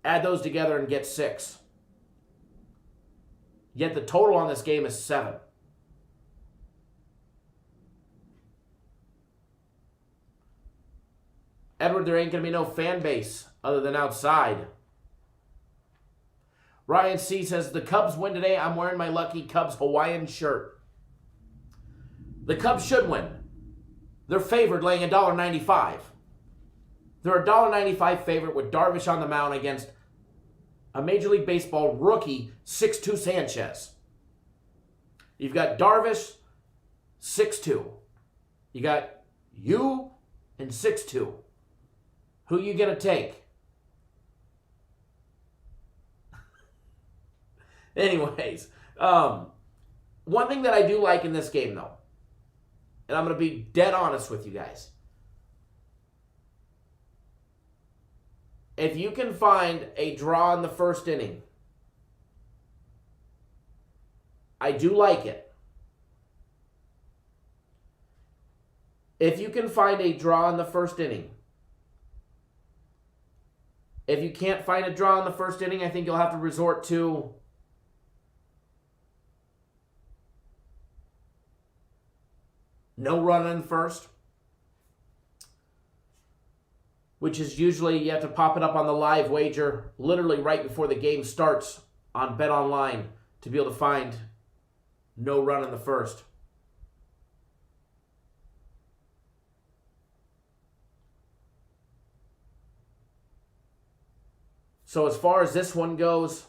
add those together and get 6. Yet the total on this game is 7. Edward, there ain't going to be no fan base other than outside. Ryan C. says, the Cubs win today. I'm wearing my lucky Cubs Hawaiian shirt. The Cubs should win. They're favored laying $1.95. They're a $1.95 favorite with Darvish on the mound against a Major League Baseball rookie, 6'2" Sanchez. You've got Darvish, 6'2". You got you and 6'2". Who you going to take? Anyways, one thing that I do like in this game, though, and I'm going to be dead honest with you guys. If you can find a draw in the first inning, I do like it. If you can find a draw in the first inning, if you can't find a draw in the first inning, I think you'll have to resort to no run in first, which is usually you have to pop it up on the live wager literally right before the game starts on Bet Online to be able to find no run in the first. So as far as this one goes,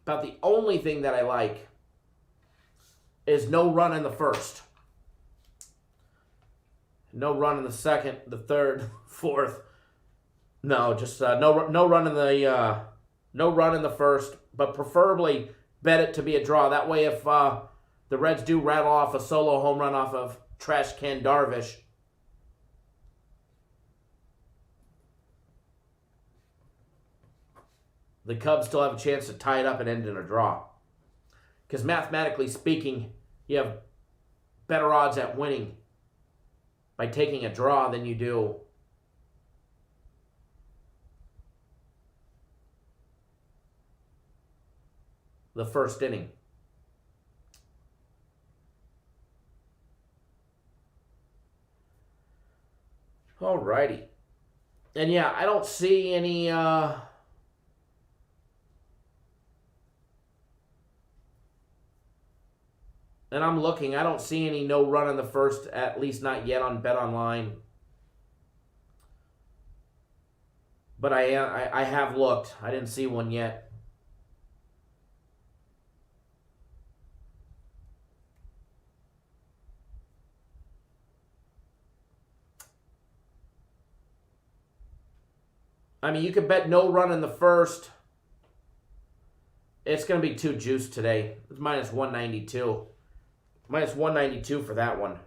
about the only thing that I like is no run in the first. No run in the second, the third, fourth. No, just no run in the first, but preferably bet it to be a draw. That way, if the Reds do rattle off a solo home run off of Trash Can Darvish, the Cubs still have a chance to tie it up and end in a draw. Because mathematically speaking, you have better odds at winning by taking a draw than you do the first inning. Alrighty. And yeah, I don't see any and I'm looking, I don't see any no run in the first, at least not yet on Bet Online. But I have looked. I didn't see one yet. I mean, you could bet no run in the first. It's going to be too juiced today. It's minus 192. Minus 192 for that one.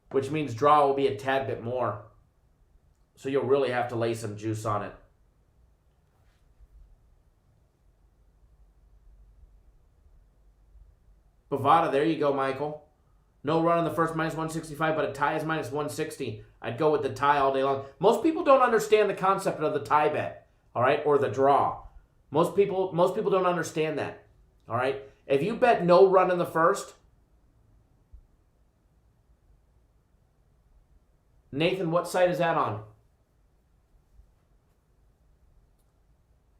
Which means draw will be a tad bit more. So you'll really have to lay some juice on it. Bovada, there you go, Michael. No run in the first, minus 165, but a tie is minus 160. I'd go with the tie all day long. Most people don't understand the concept of the tie bet, all right, or the draw. Most people don't understand that, all right? If you bet no run in the first, Nathan, what site is that on?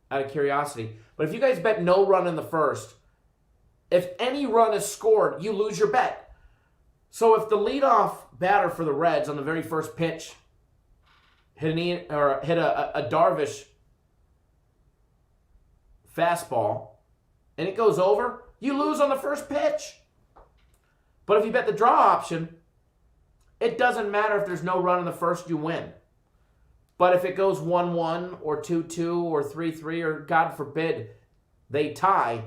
Out of curiosity. But if you guys bet no run in the first, if any run is scored, you lose your bet. So if the leadoff batter for the Reds on the very first pitch hit a Darvish fastball and it goes over, you lose on the first pitch. But if you bet the draw option, it doesn't matter if there's no run in the first, you win. But if it goes 1-1 or 2-2 or 3-3 or God forbid they tie,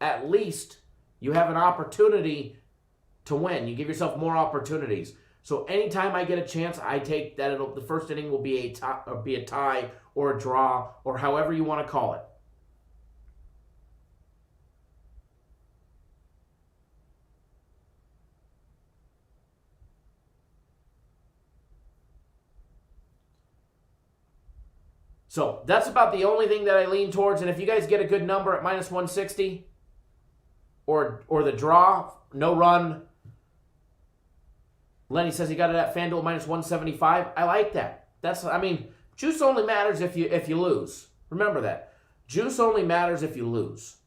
at least you have an opportunity to win. You give yourself more opportunities. So anytime I get a chance, I take that the first inning will be a tie or a draw or however you want to call it. So that's about the only thing that I lean towards. And if you guys get a good number at minus 160 or the draw, no run, Lenny says he got it at FanDuel minus 175. I like that. Juice only matters if you lose. Remember that. Juice only matters if you lose.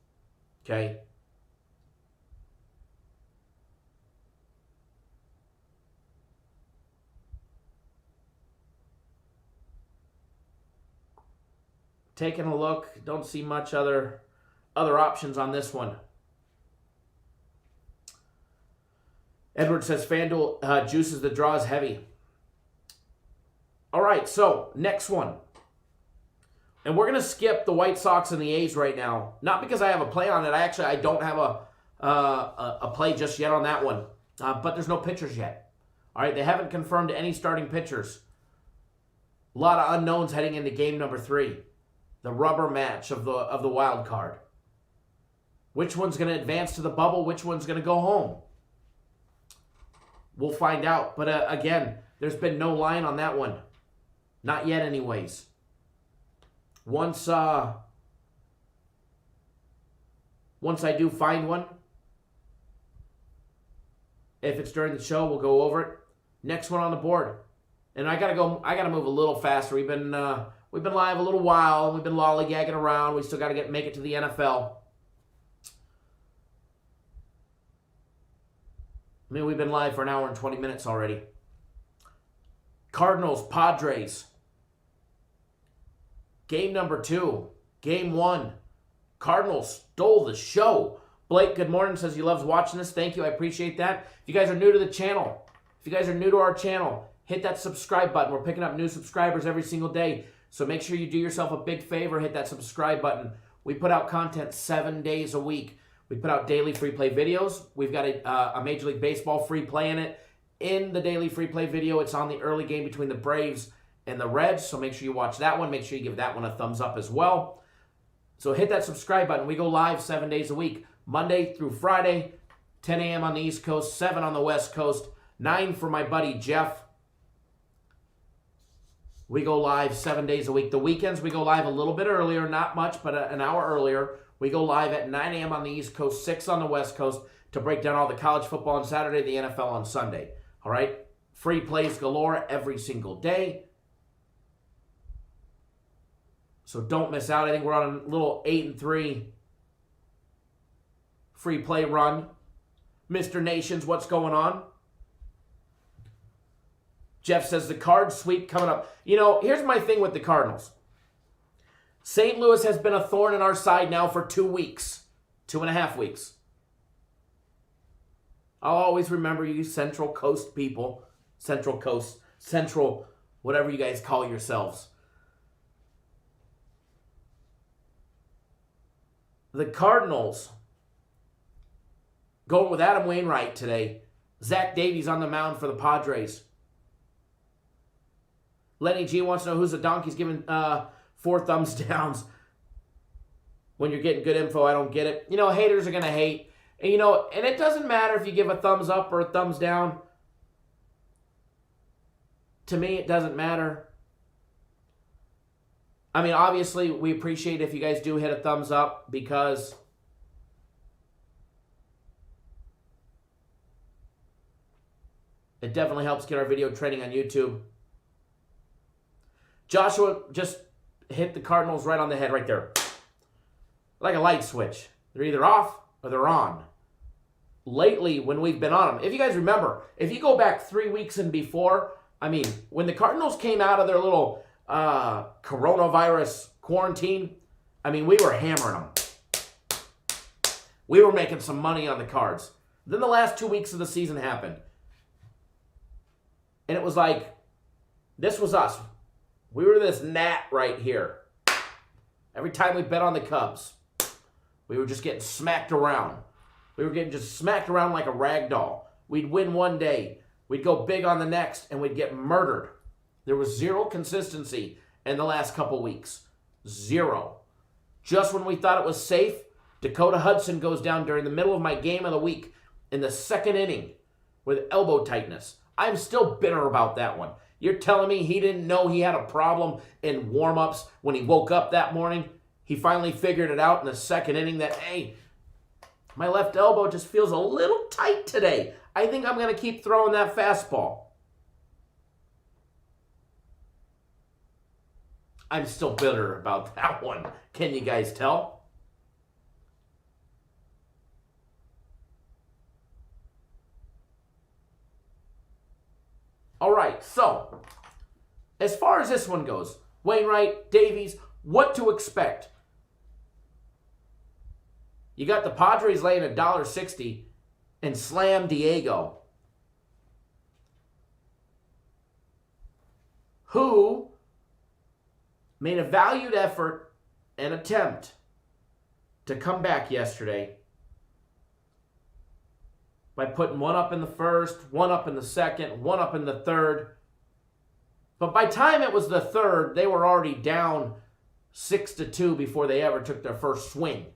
Okay? Taking a look, don't see much other options on this one. Edward says FanDuel juices the draws heavy. All right, so next one. And we're going to skip the White Sox and the A's right now. Not because I have a play on it. I don't have a play just yet on that one. But there's no pitchers yet. All right, they haven't confirmed any starting pitchers. A lot of unknowns heading into game number 3. The rubber match of the wild card. Which one's going to advance to the bubble? Which one's going to go home? We'll find out. But again, there's been no line on that one. Not yet anyways. Once I do find one, if it's during the show, we'll go over it. Next one on the board. And I gotta move a little faster. We've been live a little while. We've been lollygagging around. We still gotta make it to the NFL. I mean, we've been live for an hour and 20 minutes already. Cardinals, Padres. Game number 2. Game 1. Cardinals stole the show. Blake, good morning, says he loves watching this. Thank you. I appreciate that. If you guys are new to the channel, hit that subscribe button. We're picking up new subscribers every single day. So make sure you do yourself a big favor. Hit that subscribe button. We put out content 7 days a week. We put out daily free play videos. We've got a Major League Baseball free play in it. In the daily free play video, it's on the early game between the Braves and the Reds. So make sure you watch that one. Make sure you give that one a thumbs up as well. So hit that subscribe button. We go live 7 days a week. Monday through Friday, 10 a.m. on the East Coast, 7 on the West Coast, 9 for my buddy Jeff. We go live 7 days a week. The weekends, we go live a little bit earlier, not much, but an hour earlier. We go live at 9 a.m. on the East Coast, 6 on the West Coast to break down all the college football on Saturday, the NFL on Sunday. All right? Free plays galore every single day. So don't miss out. I think we're on a little 8-3 free play run. Mr. Nations, what's going on? Jeff says the card sweep coming up. You know, here's my thing with the Cardinals. St. Louis has been a thorn in our side now for 2 weeks. 2.5 weeks. I'll always remember you Central Coast people. Central Coast. Central, whatever you guys call yourselves. The Cardinals going with Adam Wainwright today. Zach Davies on the mound for the Padres. Lenny G wants to know who's the donkey's giving 4 thumbs downs. When you're getting good info, I don't get it. You know, haters are going to hate. And, you know, and it doesn't matter if you give a thumbs up or a thumbs down. To me, it doesn't matter. I mean, obviously, we appreciate if you guys do hit a thumbs up because it definitely helps get our video trending on YouTube. Joshua just hit the Cardinals right on the head right there. Like a light switch. They're either off or they're on. Lately, when we've been on them, if you guys remember, if you go back 3 weeks and before, I mean, when the Cardinals came out of their little coronavirus quarantine, I mean, we were hammering them. We were making some money on the Cards. Then the last 2 weeks of the season happened. And it was like, this was us. We were this gnat right here. Every time we bet on the Cubs, we were just getting smacked around. We were getting just smacked around like a rag doll. We'd win one day. We'd go big on the next, and we'd get murdered. There was zero consistency in the last couple weeks. Zero. Just when we thought it was safe, Dakota Hudson goes down during the middle of my game of the week in the 2nd inning with elbow tightness. I'm still bitter about that one. You're telling me he didn't know he had a problem in warm-ups when he woke up that morning? He finally figured it out in the 2nd inning that, hey, my left elbow just feels a little tight today. I think I'm going to keep throwing that fastball. I'm still bitter about that one. Can you guys tell? All right, so as far as this one goes, Wainwright, Davies, what to expect? You got the Padres laying $1.60 and Slam Diego, who made a valued effort and attempt to come back yesterday by putting one up in the first, one up in the second, one up in the third. But by the time it was the third, they were already down 6-2 before they ever took their first swing.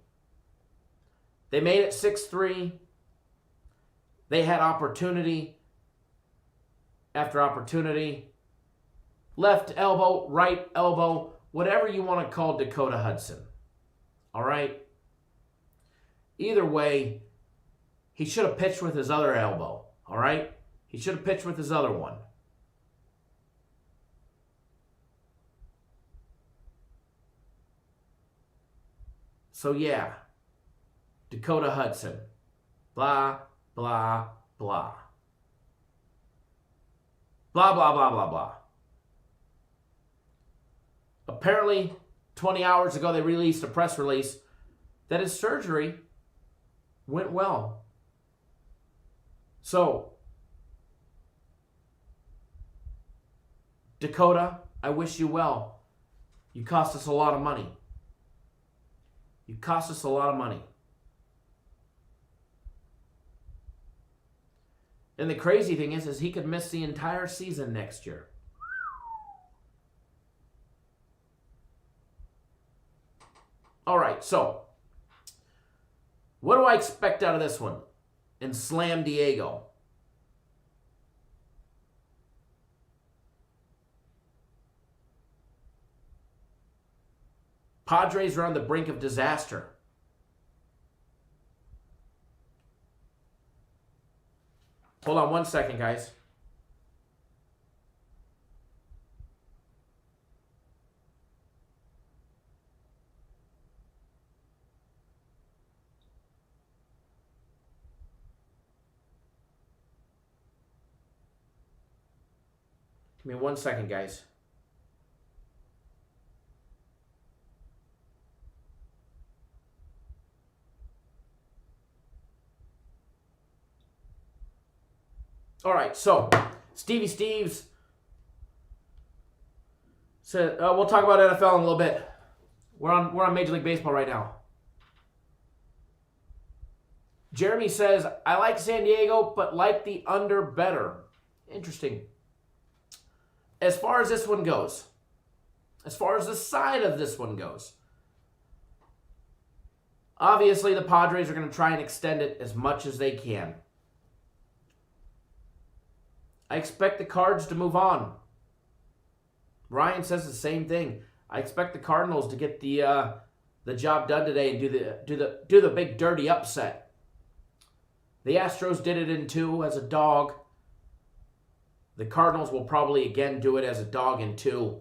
They made it 6-3. They had opportunity after opportunity. Left elbow, right elbow, whatever you want to call Dakota Hudson. All right? Either way, he should have pitched with his other elbow. All right? He should have pitched with his other one. So, yeah. Dakota Hudson. Blah, blah, blah. Blah, blah, blah, blah, blah. Apparently, 20 hours ago, they released a press release that his surgery went well. So, Dakota, I wish you well. You cost us a lot of money. You cost us a lot of money. And the crazy thing is he could miss the entire season next year. All right, so what do I expect out of this one in Slam Diego? Padres are on the brink of disaster. Hold on one second, guys. Give me 1 second, guys. All right, so Stevie Steves said we'll talk about NFL in a little bit. We're on Major League Baseball right now. Jeremy says, I like San Diego, but like the under better. Interesting. As far as this one goes, as far as the side of this one goes, obviously the Padres are going to try and extend it as much as they can. I expect the Cards to move on. Ryan says the same thing. I expect the Cardinals to get the job done today and do the big dirty upset. The Astros did it in 2 as a dog. The Cardinals will probably again do it as a dog in 2.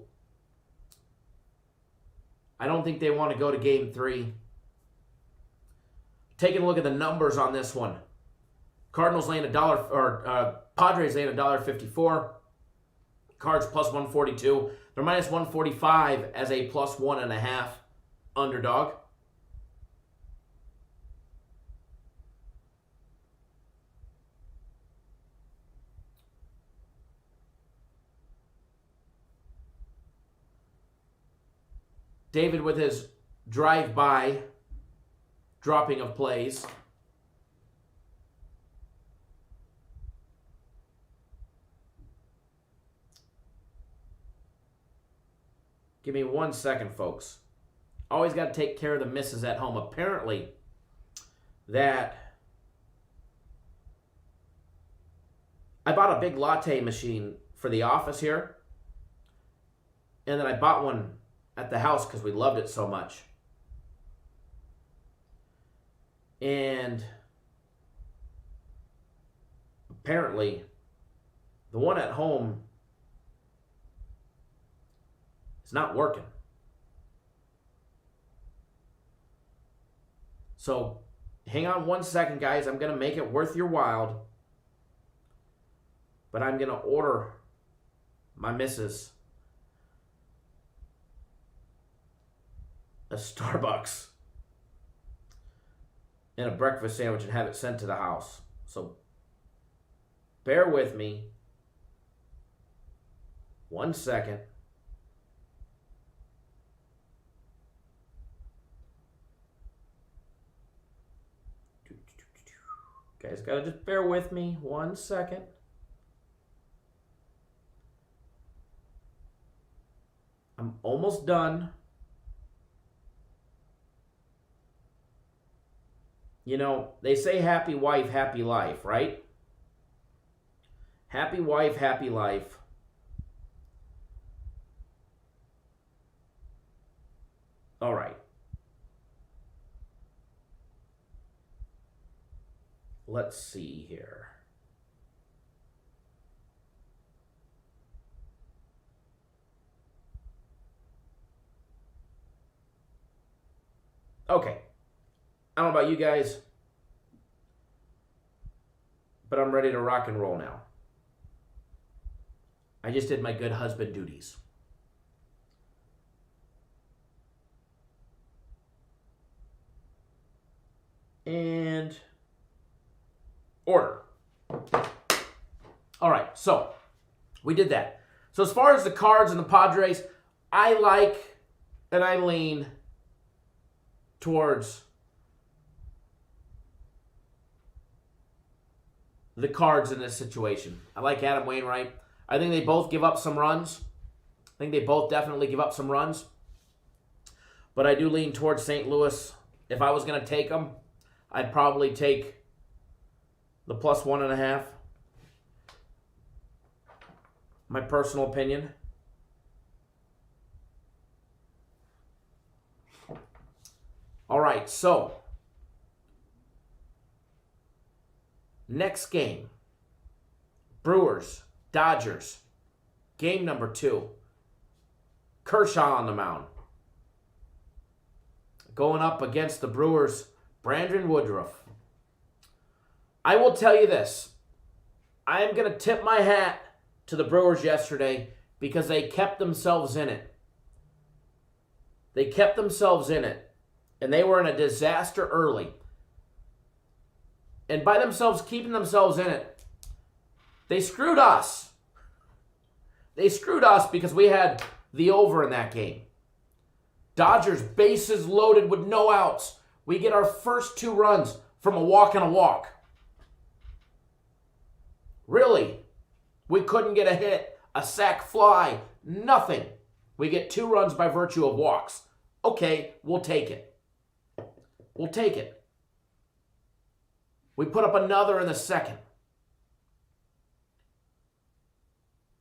I don't think they want to go to Game 3. Taking a look at the numbers on this one. Cardinals laying Padres laying $1.54. Cards plus 142. They're minus 145 as a plus 1.5 underdog. David with his drive-by dropping of plays. Give me 1 second, folks. Always got to take care of the misses at home. Apparently, that I bought a big latte machine for the office here. And then I bought one at the house because we loved it so much. And apparently, the one at home is not working. So, hang on 1 second, guys. I'm going to make it worth your while. But I'm going to order my missus a Starbucks and a breakfast sandwich and have it sent to the house. So, bear with me 1 second. Guys, gotta just bear with me 1 second. I'm almost done. You know, they say happy wife, happy life, right? Happy wife, happy life. All right. Let's see here. Okay. I don't know about you guys, but I'm ready to rock and roll now. I just did my good husband duties. And order. All right, so we did that. So as far as the Cards and the Padres, I like and I lean towards the Cards in this situation. I like Adam Wainwright. I think they both give up some runs. I think they both definitely give up some runs. But I do lean towards St. Louis. If I was going to take them, I'd probably take the plus 1.5. My personal opinion. All right, so next game, Brewers, Dodgers, game number 2. Kershaw on the mound. Going up against the Brewers, Brandon Woodruff. I will tell you this. I am going to tip my hat to the Brewers yesterday because they kept themselves in it. They kept themselves in it. And they were in a disaster early. And by themselves keeping themselves in it, they screwed us. They screwed us because we had the over in that game. Dodgers bases loaded with no outs. We get our first 2 runs from a walk and a walk. Really? We couldn't get a hit, a sac fly, nothing. We get 2 runs by virtue of walks. Okay, we'll take it. We'll take it. We put up another in the second.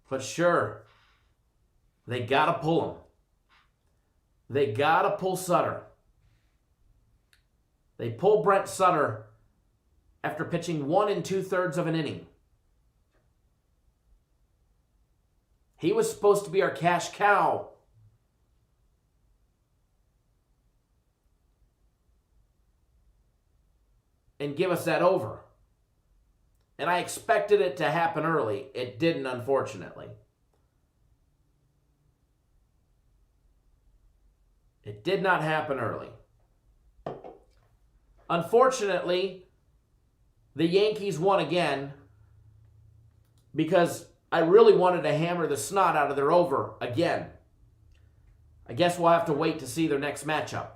But sure, they got to pull him. They got to pull Sutter. They pull Brent Sutter after pitching 1 2/3 of an inning. He was supposed to be our cash cow. And give us that over. And I expected it to happen early. It didn't, unfortunately. It did not happen early. Unfortunately, the Yankees won again because I really wanted to hammer the snot out of their over again. I guess we'll have to wait to see their next matchup.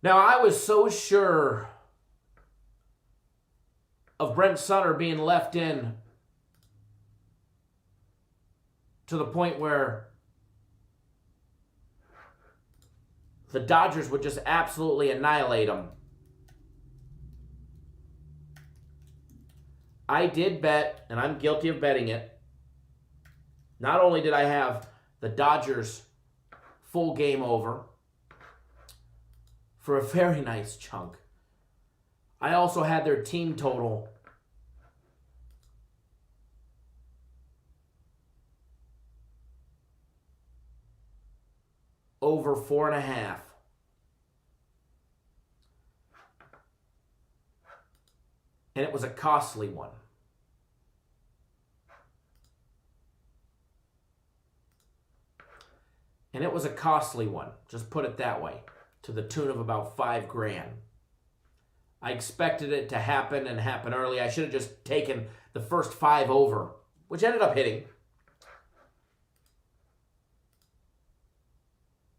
Now, I was so sure of Brent Sutter being left in to the point where the Dodgers would just absolutely annihilate him. I did bet, and I'm guilty of betting it. Not only did I have the Dodgers full game over for a very nice chunk, I also had their team total over 4.5. And it was a costly one. And it was a costly one, just put it that way, to the tune of about $5,000. I expected it to happen and happen early. I should have just taken the first 5 over, which ended up hitting.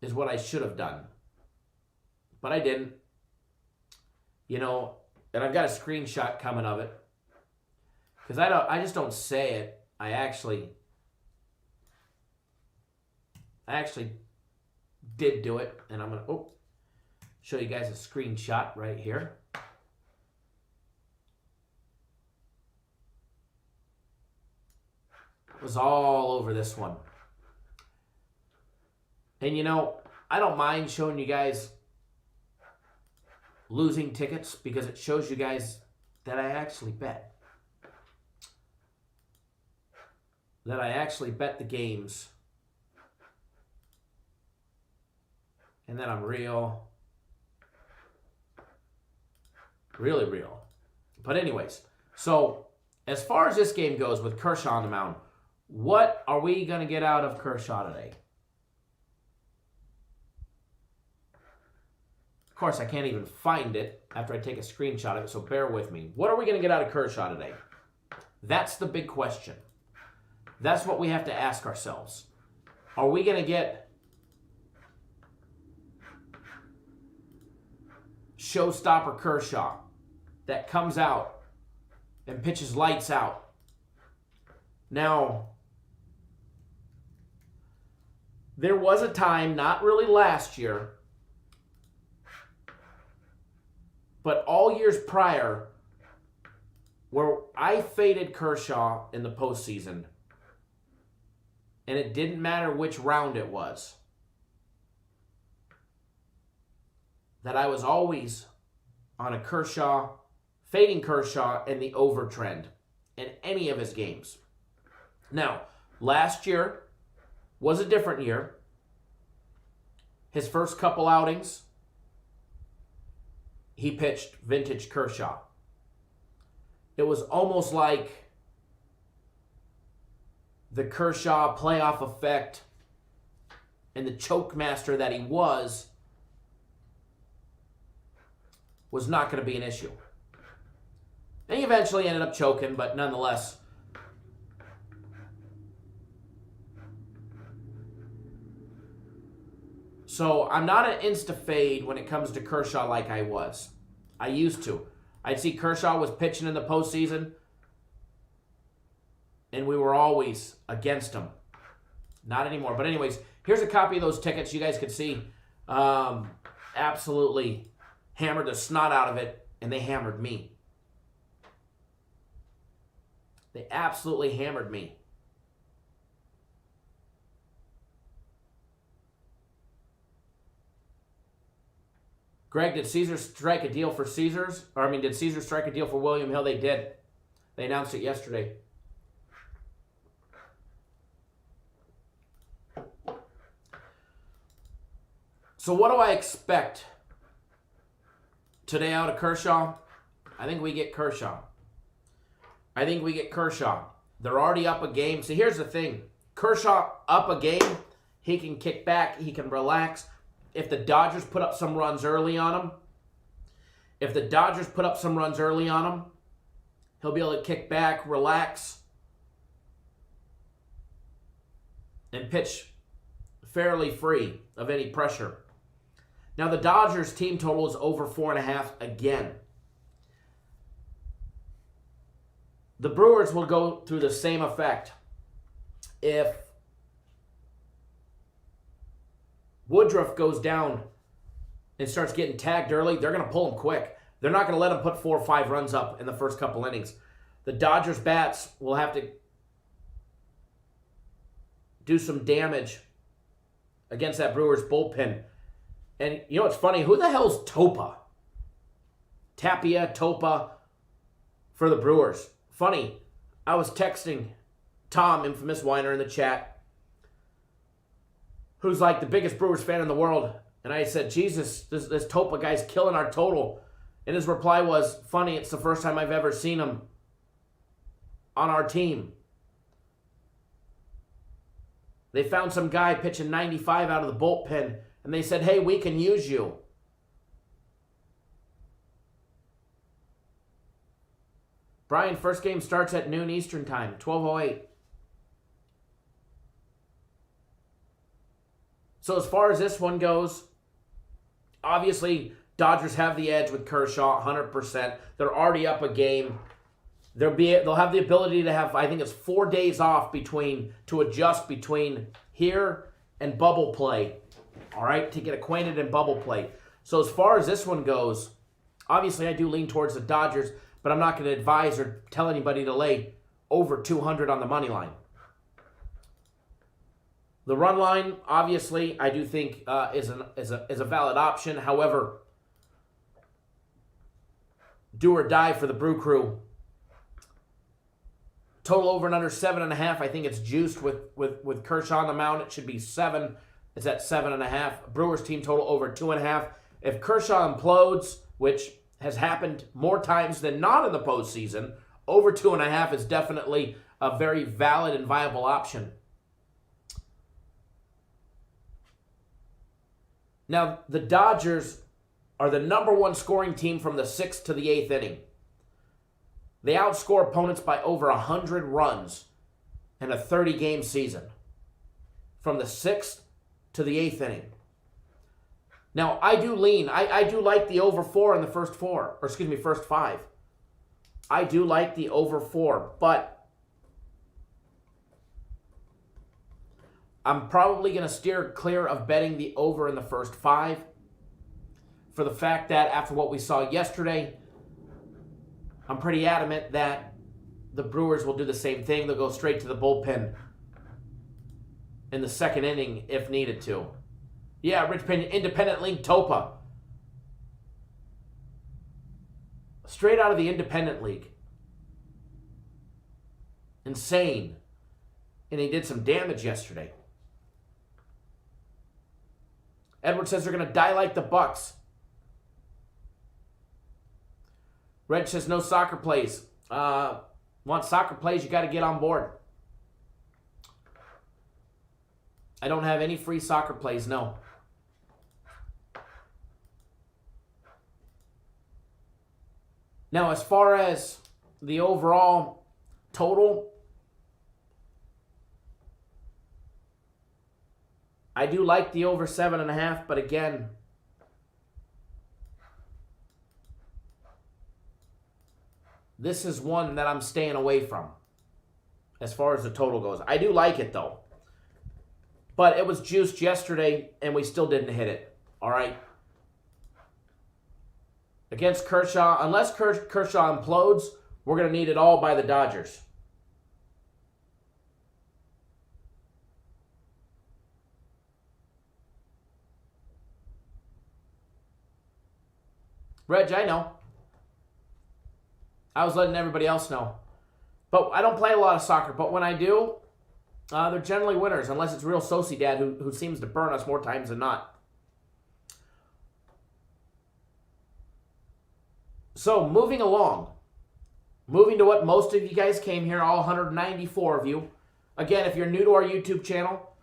Is what I should have done. But I didn't. You know, and I've got a screenshot coming of it. Because I just don't say it. I actually did do it. And I'm going to show you guys a screenshot right here. It was all over this one. And you know, I don't mind showing you guys losing tickets because it shows you guys that I actually bet. That I actually bet the games. And that I'm real Really real. But anyways, so as far as this game goes with Kershaw on the mound, what are we going to get out of Kershaw today? Of course, I can't even find it after I take a screenshot of it, so bear with me. What are we going to get out of Kershaw today? That's the big question. That's what we have to ask ourselves. Are we going to get showstopper Kershaw that comes out and pitches lights out? Now, there was a time, not really last year, but all years prior, where I faded Kershaw in the postseason, and it didn't matter which round it was, that I was always on a Kershaw, fading Kershaw in the over trend in any of his games. Now, last year was a different year. His first couple outings, he pitched vintage Kershaw. It was almost like the Kershaw playoff effect and the choke master that he was not going to be an issue. And he eventually ended up choking, but nonetheless, so I'm not an insta-fade when it comes to Kershaw like I was. I used to. I'd see Kershaw was pitching in the postseason, and we were always against him. Not anymore. But anyways, here's a copy of those tickets. You guys could see. Absolutely hammered the snot out of it, and they hammered me. They absolutely hammered me. Greg, did Caesars strike a deal for Caesars? Did Caesars strike a deal for William Hill? They did. They announced it yesterday. So what do I expect today out of Kershaw? I think we get Kershaw. They're already up a game. See, here's the thing. Kershaw up a game. He can kick back. He can relax. If the Dodgers put up some runs early on him, he'll be able to kick back, relax, and pitch fairly free of any pressure. Now, the Dodgers' team total is over 4.5 again. The Brewers will go through the same effect. If Woodruff goes down and starts getting tagged early, they're going to pull him quick. They're not going to let him put 4 or 5 runs up in the first couple innings. The Dodgers bats will have to do some damage against that Brewers bullpen. And you know what's funny? Who the hell's Topa? Topa for the Brewers. Funny, I was texting Tom, infamous whiner, in the chat, who's like the biggest Brewers fan in the world. And I said, Jesus, this Topa guy's killing our total. And his reply was, funny, it's the first time I've ever seen him on our team. They found some guy pitching 95 out of the bullpen, and they said, hey, we can use you. Brian, first game starts at noon Eastern time, 12:08. So as far as this one goes, obviously Dodgers have the edge with Kershaw, 100%. They're already up a game. They'll have the ability to have, I think it's 4 days off to adjust between here and bubble play. All right, to get acquainted in bubble play. So as far as this one goes, obviously I do lean towards the Dodgers, but I'm not going to advise or tell anybody to lay over 200 on the money line. The run line, obviously, I do think is a valid option. However, do or die for the Brew Crew. Total over and under 7.5. I think it's juiced with Kershaw on the mound. It should be 7. It's at 7.5. Brewers team total over 2.5. If Kershaw implodes, which has happened more times than not in the postseason. Over 2.5 is definitely a very valid and viable option. Now, the Dodgers are the number one scoring team from the 6th to the 8th inning. They outscore opponents by over 100 runs in a 30-game season from the 6th to the 8th inning. Now, I do like the over 4 in the first 5. I do like the over 4, but I'm probably going to steer clear of betting the over in the first 5 for the fact that after what we saw yesterday, I'm pretty adamant that the Brewers will do the same thing. They'll go straight to the bullpen in the 2nd inning if needed to. Yeah, Rich Payne, Independent League Topa. Straight out of the Independent League. Insane. And he did some damage yesterday. Edward says they're going to die like the Bucks. Reg says no soccer plays. Want soccer plays, you got to get on board. I don't have any free soccer plays, no. Now, as far as the overall total, I do like the over 7.5, but again, this is one that I'm staying away from as far as the total goes. I do like it, though. But it was juiced yesterday, and we still didn't hit it. All right? Against Kershaw, unless Kershaw implodes, we're going to need it all by the Dodgers. Reg, I know. I was letting everybody else know. But I don't play a lot of soccer, but when I do, they're generally winners, unless it's real Sociedad who seems to burn us more times than not. So, moving along. Moving to what most of you guys came here, all 194 of you. Again, if you're new to our YouTube channel,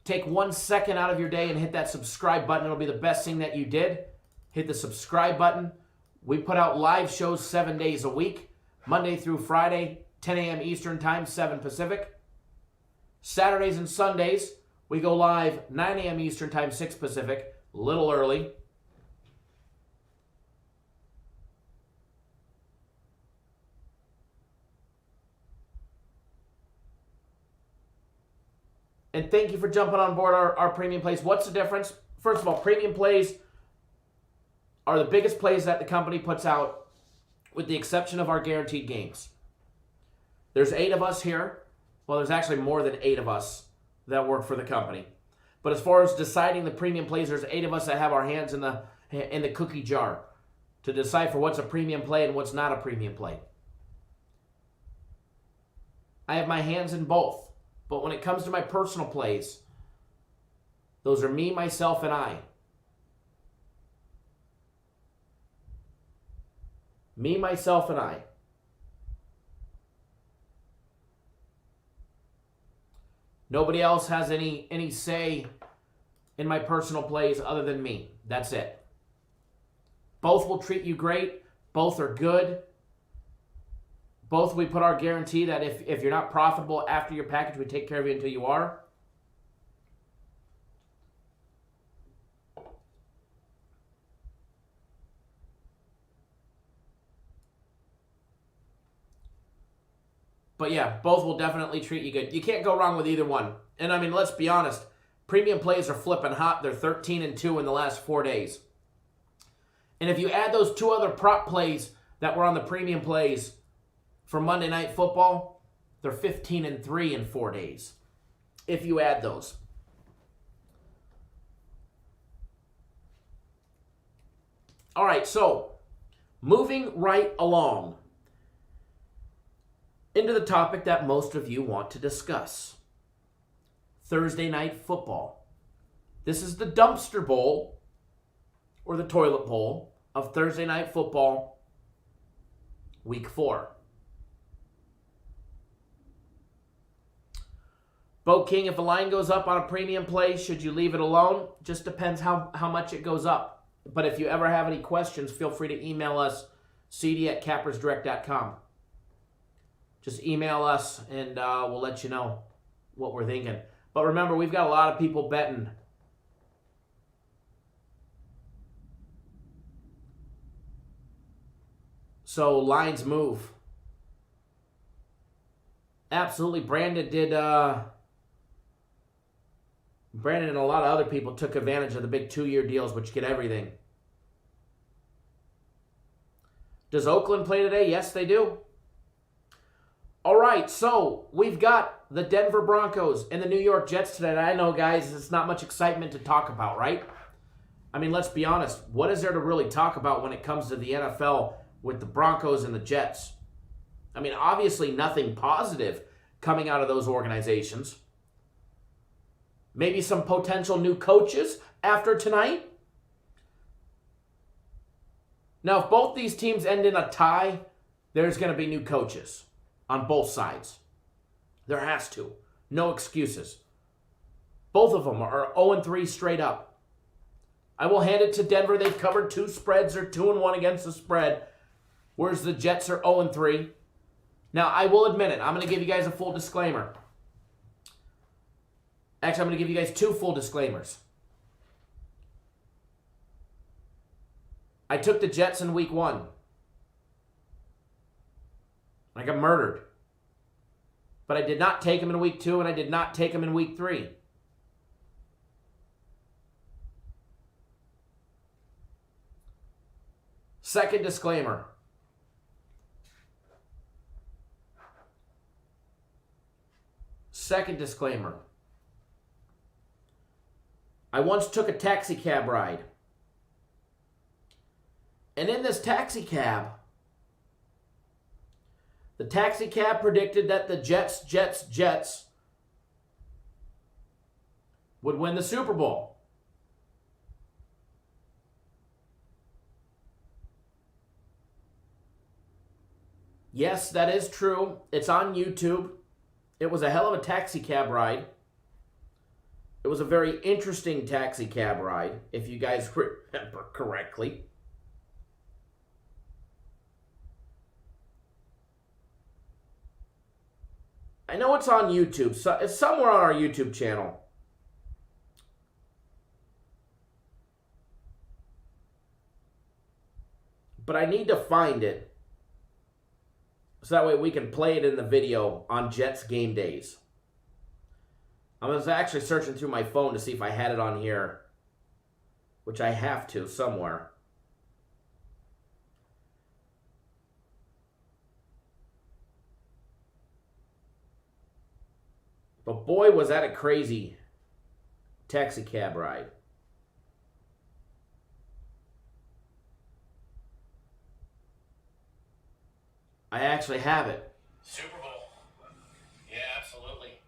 take 1 second out of your day and hit that subscribe button. It'll be the best thing that you did. Hit the subscribe button. We put out live shows 7 days a week, Monday through Friday, 10 a.m. Eastern Time, 7 Pacific. Saturdays and Sundays, we go live 9 a.m. Eastern Time, 6 Pacific, a little early. And thank you for jumping on board our premium plays. What's the difference? First of all, premium plays are the biggest plays that the company puts out, with the exception of our guaranteed games. There's 8 of us here. Well, there's actually more than 8 of us that work for the company. But as far as deciding the premium plays, there's 8 of us that have our hands in the cookie jar to decipher what's a premium play and what's not a premium play. I have my hands in both. But when it comes to my personal plays, those are me, myself, and I. Me, myself, and I. Nobody else has any say in my personal plays other than me. That's it. Both will treat you great. Both are good. Both we put our guarantee that if you're not profitable after your package, we take care of you until you are. But yeah, both will definitely treat you good. You can't go wrong with either one. And I mean, let's be honest. Premium plays are flipping hot. They're 13-2 in the last 4 days. And if you add those 2 other prop plays that were on the premium plays for Monday Night Football, they're 15-3 in 4 days. If you add those. All right, so moving right along into the topic that most of you want to discuss. Thursday Night Football. This is the dumpster bowl, or the toilet bowl, of Thursday Night Football, Week 4. Bo King, if a line goes up on a premium play, should you leave it alone? Just depends how much it goes up. But if you ever have any questions, feel free to email us, cd@cappersdirect.com. Just email us, and we'll let you know what we're thinking. But remember, we've got a lot of people betting. So lines move. Absolutely. Brandon and a lot of other people took advantage of the big 2-year deals, which get everything. Does Oakland play today? Yes, they do. All right, so we've got the Denver Broncos and the New York Jets today. And I know, guys, it's not much excitement to talk about, right? I mean, let's be honest. What is there to really talk about when it comes to the NFL with the Broncos and the Jets? I mean, obviously nothing positive coming out of those organizations. Maybe some potential new coaches after tonight. Now, if both these teams end in a tie, there's going to be new coaches on both sides. There has to. No excuses. Both of them are 0-3 straight up. I will hand it to Denver. They've covered 2 spreads. They're 2-1 against the spread, whereas the Jets are 0-3. Now, I will admit it. I'm going to give you guys a full disclaimer. Actually, I'm going to give you guys 2 full disclaimers. I took the Jets in week 1. I got murdered. But I did not take them in week 2, and I did not take them in week 3. Second disclaimer. Second disclaimer. I once took a taxi cab ride. And in this taxi cab, the taxi cab predicted that the Jets would win the Super Bowl. Yes, that is true. It's on YouTube. It was a hell of a taxi cab ride. It was a very interesting taxi cab ride, if you guys remember correctly. I know it's on YouTube. So it's somewhere on our YouTube channel. But I need to find it, so that way we can play it in the video on Jets game days. I was actually searching through my phone to see if I had it on here, which I have to somewhere. But boy, was that a crazy taxi cab ride. I actually have it. Super Bowl. Yeah, absolutely.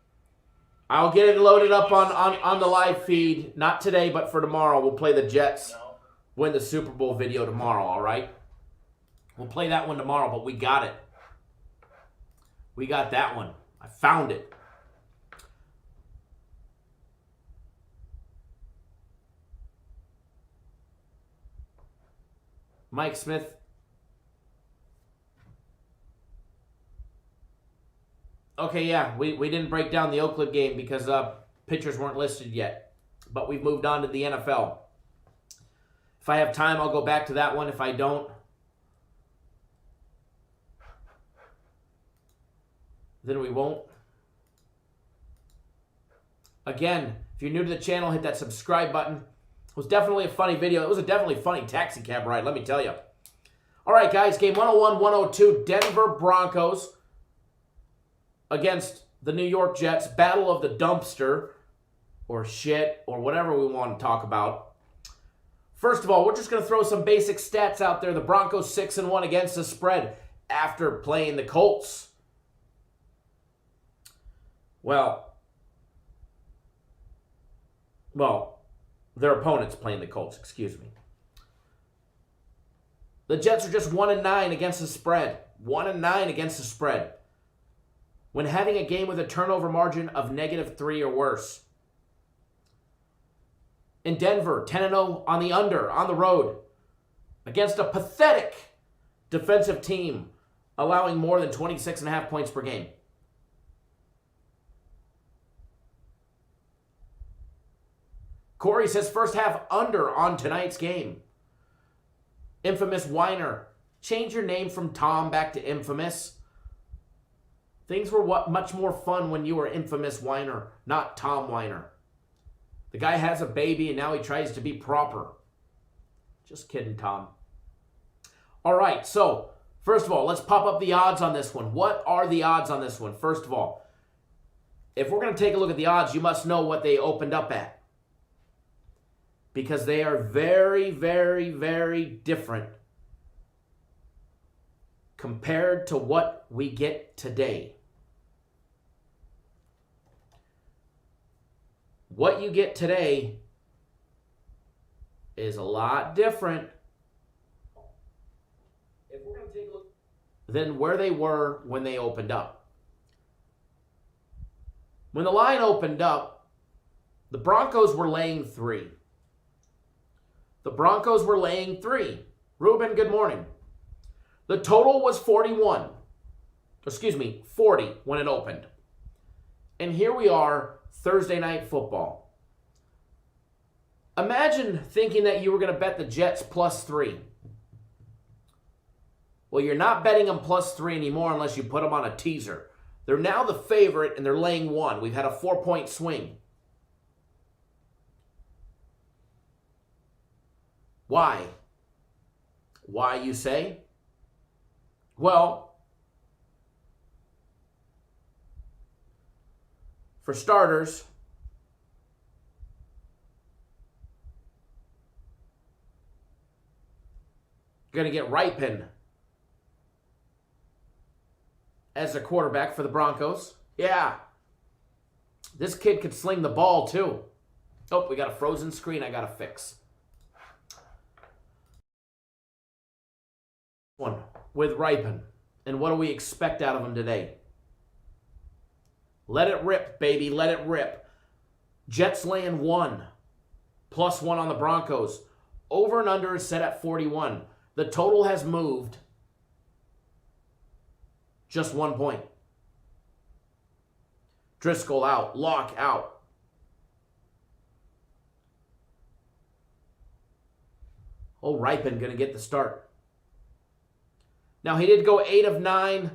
I'll get it loaded up on the live feed. Not today, but for tomorrow. We'll play the Jets win the Super Bowl video tomorrow, all right? We'll play that one tomorrow, but we got it. We got that one. I found it. Mike Smith. Okay, yeah, we didn't break down the Oakland game because pitchers weren't listed yet. But we've moved on to the NFL. If I have time, I'll go back to that one. If I don't, then we won't. Again, if you're new to the channel, hit that subscribe button. It was definitely a funny video. It was a definitely funny taxi cab ride, let me tell you. All right, guys, game 101-102, Denver Broncos against the New York Jets. Battle of the dumpster, or shit, or whatever we want to talk about. First of all, we're just going to throw some basic stats out there. The Broncos 6-1 against the spread after playing the Colts. Well, their opponents playing the Colts, excuse me. The Jets are just 1-9 against the spread. 1-9 against the spread. When having a game with a turnover margin of -3 or worse. In Denver, 10-0 on the under, on the road, against a pathetic defensive team, allowing more than 26.5 points per game. Corey says first half under on tonight's game. Infamous Whiner. Change your name from Tom back to Infamous. Things were much more fun when you were Infamous Whiner, not Tom Whiner. The guy has a baby and now he tries to be proper. Just kidding, Tom. All right, so first of all, let's pop up the odds on this one. What are the odds on this one? First of all, if we're going to take a look at the odds, you must know what they opened up at. Because they are very, very, very different compared to what we get today. What you get today is a lot different if we're going to take a look than where they were when they opened up. When the line opened up, the Broncos were laying 3. The Broncos were laying 3. Ruben, good morning. The total was 40 when it opened. And here we are, Thursday night football. Imagine thinking that you were going to bet the Jets +3. Well, you're not betting them +3 anymore unless you put them on a teaser. They're now the favorite and they're laying 1. We've had a 4-point swing. Why? Why, you say? Well, for starters, you're going to get Ripon as a quarterback for the Broncos. Yeah. This kid could sling the ball, too. Oh, we got a frozen screen I got to fix. One with Ripon. And what do we expect out of him today? Let it rip, baby. Let it rip. Jets laying 1. +1 on the Broncos. Over and under is set at 41. The total has moved just 1 point. Driscoll out. Locke out. Oh, Ripon going to get the start. Now, he did go 8 of 9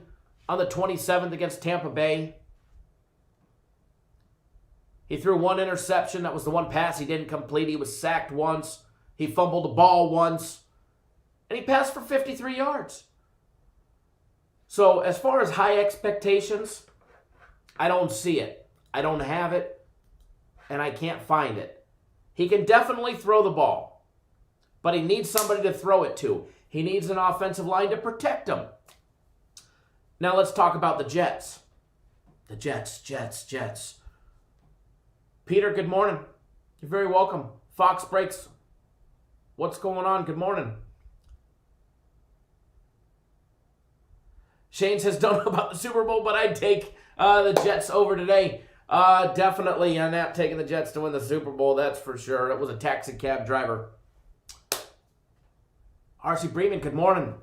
on the 27th against Tampa Bay. He threw 1 interception. That was the one pass he didn't complete. He was sacked once. He fumbled the ball once. And he passed for 53 yards. So, as far as high expectations, I don't see it. I don't have it. And I can't find it. He can definitely throw the ball. But he needs somebody to throw it to. He needs an offensive line to protect him. Now let's talk about the Jets. The Jets. Peter, good morning. You're very welcome. Fox Breaks. What's going on? Good morning. Shane says, don't know about the Super Bowl, but I'd take the Jets over today. Definitely, I'm not taking the Jets to win the Super Bowl, that's for sure. It was a taxi cab driver. R.C. Bremen, good morning.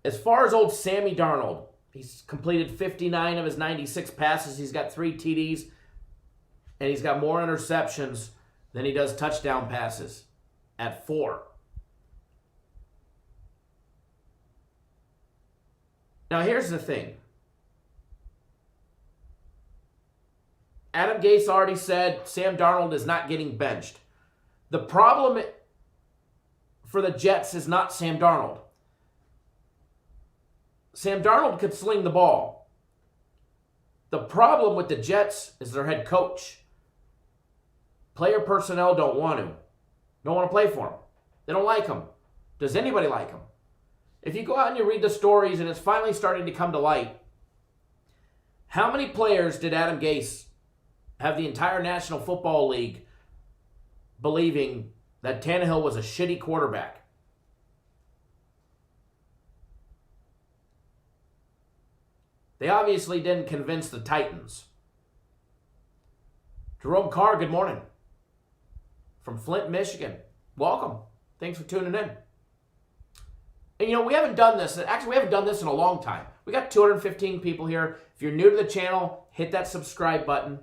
As far as old Sammy Darnold, he's completed 59 of his 96 passes. He's got 3 TDs, and he's got more interceptions than he does touchdown passes at 4. Now, here's the thing. Adam Gase already said Sam Darnold is not getting benched. The problem for the Jets is not Sam Darnold. Sam Darnold could sling the ball. The problem with the Jets is their head coach. Player personnel don't want to play for him. They don't like him. Does anybody like him? If you go out and you read the stories, and it's finally starting to come to light, how many players did Adam Gase have the entire National Football League believing that Tannehill was a shitty quarterback. They obviously didn't convince the Titans. Jerome Carr, good morning. From Flint, Michigan. Welcome. Thanks for tuning in. And we haven't done this. Actually, we haven't done this in a long time. We got 215 people here. If you're new to the channel, hit that subscribe button.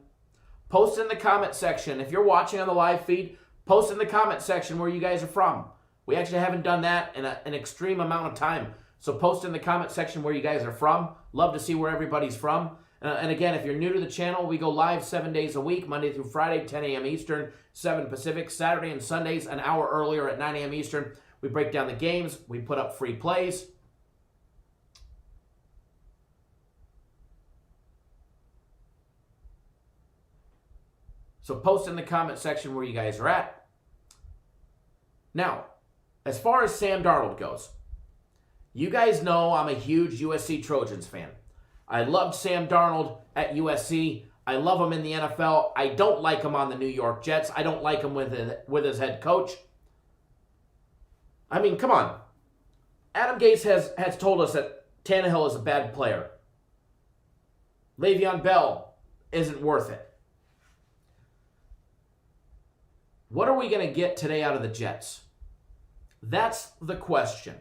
Post in the comment section. If you're watching on the live feed, post in the comment section where you guys are from. We actually haven't done that in an extreme amount of time. So post in the comment section where you guys are from. Love to see where everybody's from. And again, if you're new to the channel, we go live 7 days a week, Monday through Friday, 10 a.m. Eastern, 7 Pacific, Saturday and Sundays, an hour earlier at 9 a.m. Eastern. We break down the games. We put up free plays. So post in the comment section where you guys are at. Now, as far as Sam Darnold goes, you guys know I'm a huge USC Trojans fan. I loved Sam Darnold at USC. I love him in the NFL. I don't like him on the New York Jets. I don't like him with his head coach. I mean, come on. Adam Gase has told us that Tannehill is a bad player. Le'Veon Bell isn't worth it. What are we going to get today out of the Jets? That's the question.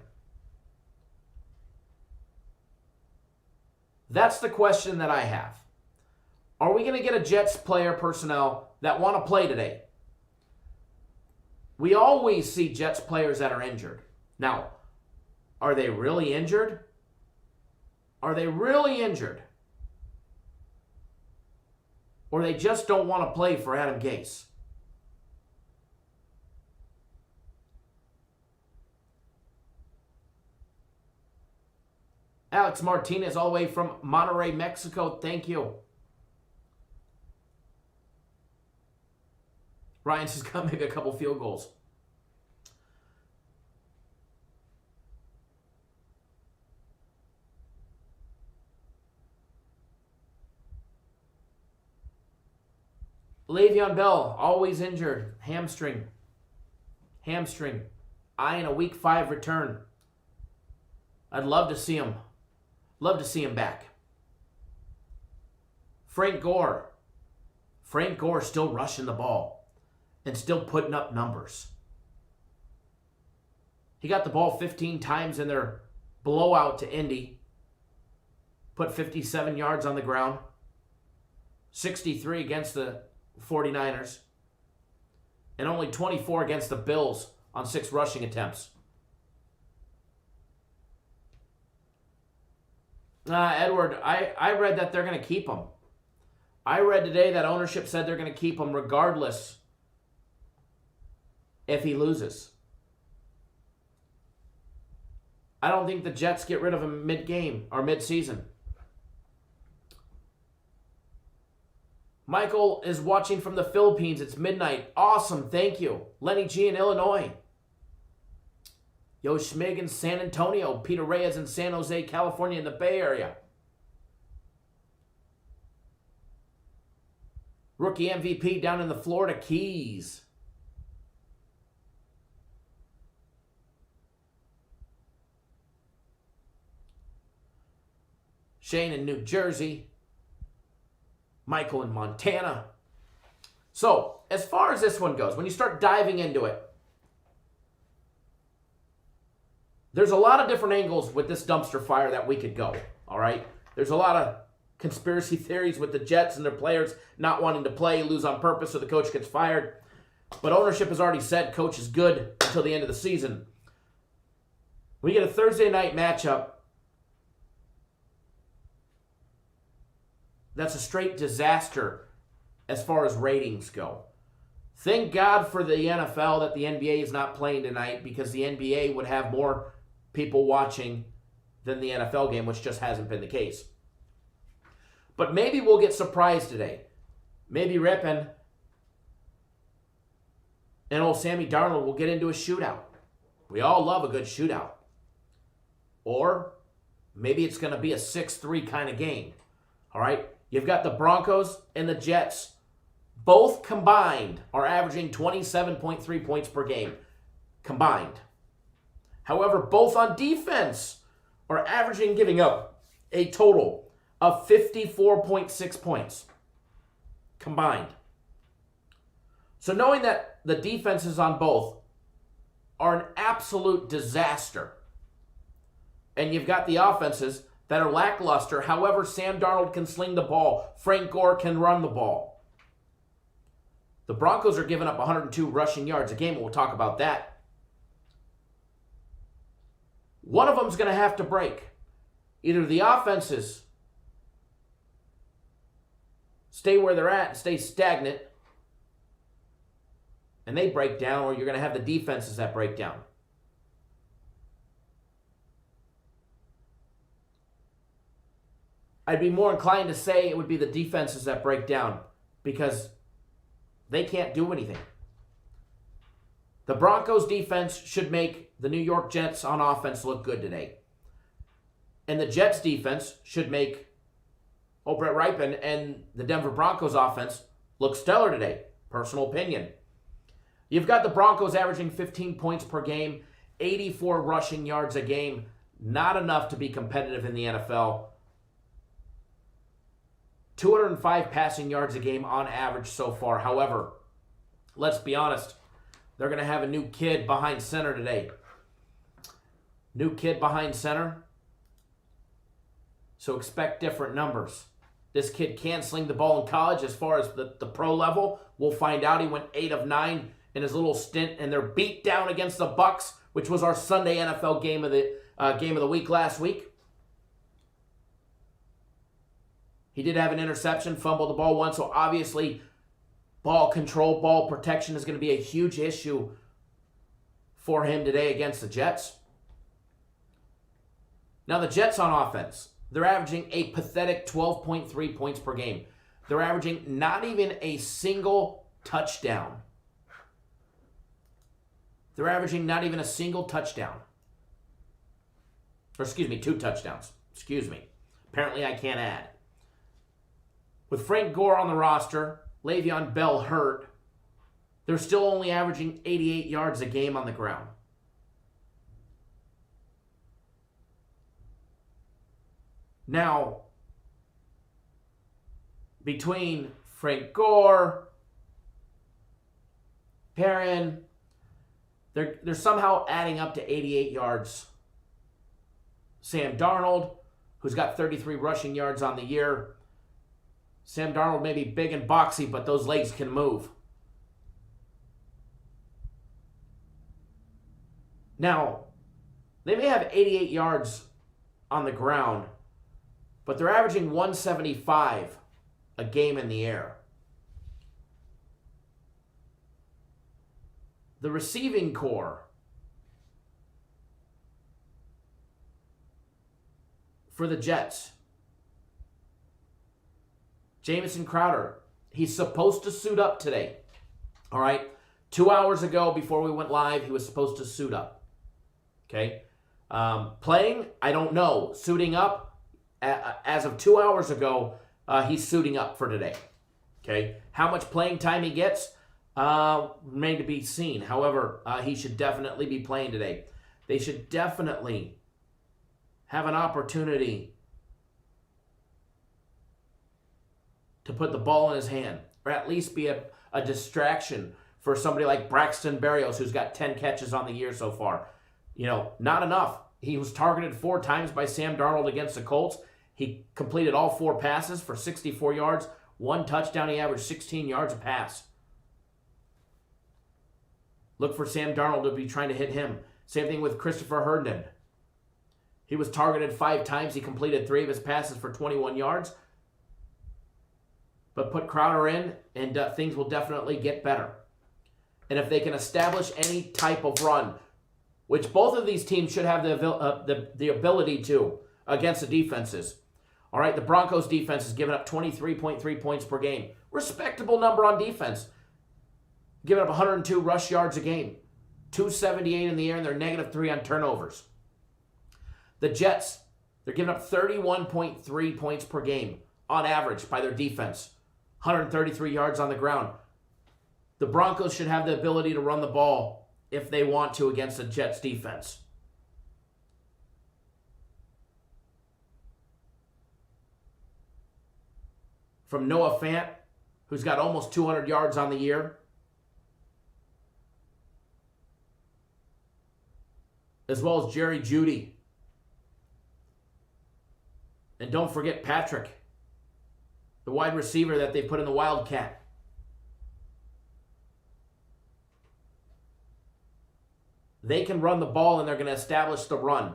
That's the question that I have. Are we going to get a Jets player personnel that want to play today? We always see Jets players that are injured. Now, are they really injured? Are they really injured? Or they just don't want to play for Adam Gase? Alex Martinez, all the way from Monterrey, Mexico. Thank you. Ryan's just got maybe a couple field goals. Le'Veon Bell, always injured. Hamstring. Eyeing a week 5 return. I'd love to see him. Love to see him back. Frank Gore. Frank Gore still rushing the ball and still putting up numbers. He got the ball 15 times in their blowout to Indy. Put 57 yards on the ground. 63 against the 49ers. And only 24 against the Bills on 6 rushing attempts. Edward, I read that they're going to keep him. I read today that ownership said they're going to keep him regardless if he loses. I don't think the Jets get rid of him mid-game or mid-season. Michael is watching from the Philippines. It's midnight. Awesome. Thank you. Lenny G in Illinois. Yo Schmig in San Antonio. Peter Reyes in San Jose, California in the Bay Area. Rookie MVP down in the Florida Keys. Shane in New Jersey. Michael in Montana. So, as far as this one goes, when you start diving into it, there's a lot of different angles with this dumpster fire that we could go, all right? There's a lot of conspiracy theories with the Jets and their players not wanting to play, lose on purpose so the coach gets fired. But ownership has already said coach is good until the end of the season. We get a Thursday night matchup that's a straight disaster as far as ratings go. Thank God for the NFL that the NBA is not playing tonight, because the NBA would have more people watching than the NFL game, which just hasn't been the case. But maybe we'll get surprised today. Maybe Rippin and old Sammy Darnold will get into a shootout. We all love a good shootout. Or maybe it's going to be a 6-3 kind of game. All right? You've got the Broncos and the Jets, Both combined are averaging 27.3 points per game. Combined. However, both on defense are averaging, giving up a total of 54.6 points. Combined. So knowing that the defenses on both are an absolute disaster, and you've got the offenses that are lackluster. However, Sam Darnold can sling the ball. Frank Gore can run the ball. The Broncos are giving up 102 rushing yards a game, and we'll talk about that. One of them's going to have to break. Either the offenses stay where they're at and stay stagnant, and they break down, or you're going to have the defenses that break down. I'd be more inclined to say it would be the defenses that break down because they can't do anything. The Broncos defense should make the New York Jets on offense look good today. And the Jets defense should make Brett Rypien and the Denver Broncos offense look stellar today. Personal opinion. You've got the Broncos averaging 15 points per game, 84 rushing yards a game. Not enough to be competitive in the NFL. 205 passing yards a game on average so far. However, let's be honest, they're going to have a new kid behind center today. New kid behind center. So expect different numbers. This kid can sling the ball in college. As far as the pro level, we'll find out. He went 8 of 9 in his little stint in their beat down against the Bucs, which was our Sunday NFL game of the week last week. He did have an interception, fumbled the ball once, so obviously ball control, ball protection is going to be a huge issue for him today against the Jets. Now the Jets on offense, they're averaging a pathetic 12.3 points per game. They're averaging not even a single touchdown. They're averaging not even a single touchdown. Or 2 touchdowns. Apparently I can't add. With Frank Gore on the roster, Le'Veon Bell hurt, they're still only averaging 88 yards a game on the ground. Now, between Frank Gore, Perrin, they're somehow adding up to 88 yards. Sam Darnold, who's got 33 rushing yards on the year. Sam Darnold may be big and boxy, but those legs can move. Now, they may have 88 yards on the ground, but they're averaging 175 a game in the air. The receiving core for the Jets, Jamison Crowder, he's supposed to suit up today. All right? 2 hours ago, before we went live, he was supposed to suit up. Okay? Playing, I don't know. Suiting up, as of 2 hours ago, he's suiting up for today. Okay? How much playing time he gets, remain to be seen. However, he should definitely be playing today. They should definitely have an opportunity to put the ball in his hand, or at least be a distraction for somebody like Braxton Berrios, who's got 10 catches on the year so far. Not enough. He was targeted 4 times by Sam Darnold against the Colts. He completed all 4 passes for 64 yards, 1 touchdown. He averaged 16 yards a pass. Look for Sam Darnold to be trying to hit him. Same thing with Christopher Herndon. He was targeted 5 times. He completed 3 of his passes for 21 yards. But put Crowder in, and things will definitely get better. And if they can establish any type of run, which both of these teams should have the ability to against the defenses. All right, the Broncos defense is giving up 23.3 points per game. Respectable number on defense. Giving up 102 rush yards a game. 278 in the air, and they're -3 on turnovers. The Jets, they're giving up 31.3 points per game on average by their defense. 133 yards on the ground. The Broncos should have the ability to run the ball if they want to against the Jets defense. From Noah Fant, who's got almost 200 yards on the year, as well as Jerry Jeudy. And don't forget Patrick, the wide receiver that they put in the Wildcat. They can run the ball, and they're going to establish the run.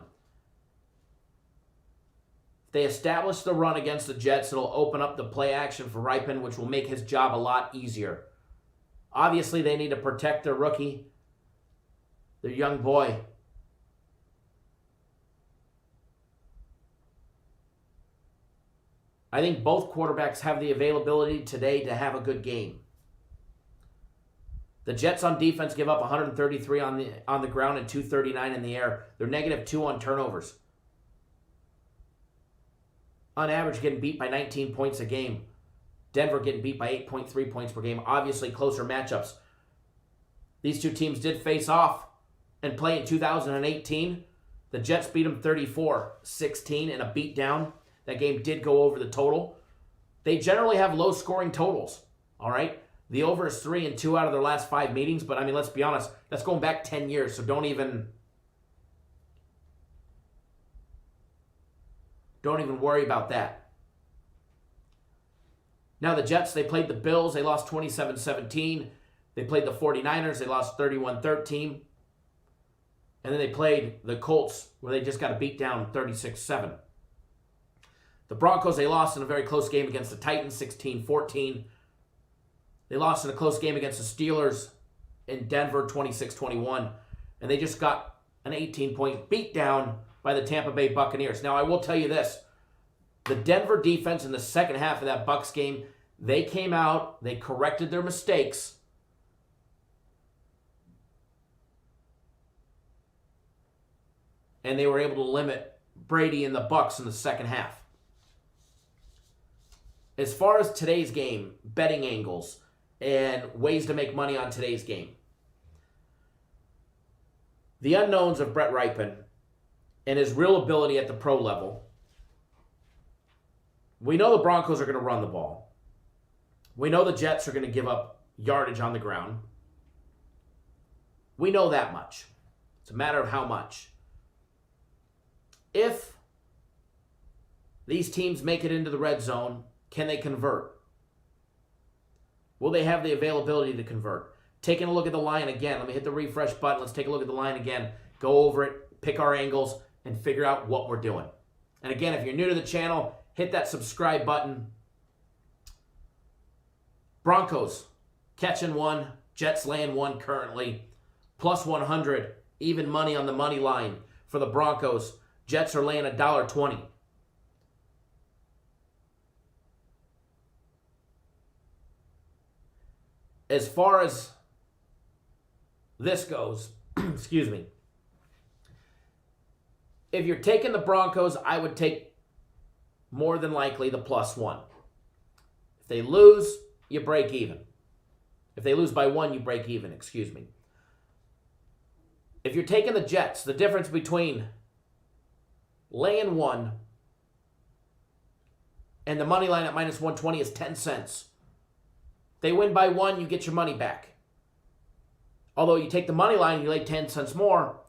If they establish the run against the Jets, it'll open up the play action for Ripon, which will make his job a lot easier. Obviously, they need to protect their rookie, their young boy. I think both quarterbacks have the availability today to have a good game. The Jets on defense give up 133 on the ground and 239 in the air. They're -2 on turnovers. On average, getting beat by 19 points a game. Denver getting beat by 8.3 points per game. Obviously, closer matchups. These two teams did face off and play in 2018. The Jets beat them 34-16 in a beatdown. That game did go over the total. They generally have low-scoring totals, all right? The over is 3 and 2 out of their last 5 meetings, but, I mean, let's be honest, that's going back 10 years, so don't even worry about that. Now the Jets, they played the Bills. They lost 27-17. They played the 49ers. They lost 31-13. And then they played the Colts, where they just got a beat down 36-7. The Broncos, they lost in a very close game against the Titans, 16-14. They lost in a close game against the Steelers in Denver, 26-21. And they just got an 18-point beatdown by the Tampa Bay Buccaneers. Now, I will tell you this. The Denver defense in the second half of that Bucs game, they came out, they corrected their mistakes. And they were able to limit Brady and the Bucs in the second half. As far as today's game, betting angles, and ways to make money on today's game. The unknowns of Brett Ripon and his real ability at the pro level. We know the Broncos are going to run the ball. We know the Jets are going to give up yardage on the ground. We know that much. It's a matter of how much. If these teams make it into the red zone, can they convert? Will they have the availability to convert? Taking a look at the line again. Let me hit the refresh button. Let's take a look at the line again. Go over it, pick our angles, and figure out what we're doing. And again, if you're new to the channel, hit that subscribe button. Broncos catching 1, Jets laying 1 currently. Plus 100, even money on the money line for the Broncos. Jets are laying $1.20. As far as this goes, excuse me, if you're taking the Broncos, I would take more than likely the +1. If they lose, you break even. If they lose by 1, you break even, excuse me. If you're taking the Jets, the difference between laying 1 and the money line at -120 is 10 cents. They win by 1, you get your money back. Although you take the money line, you lay 10 cents more.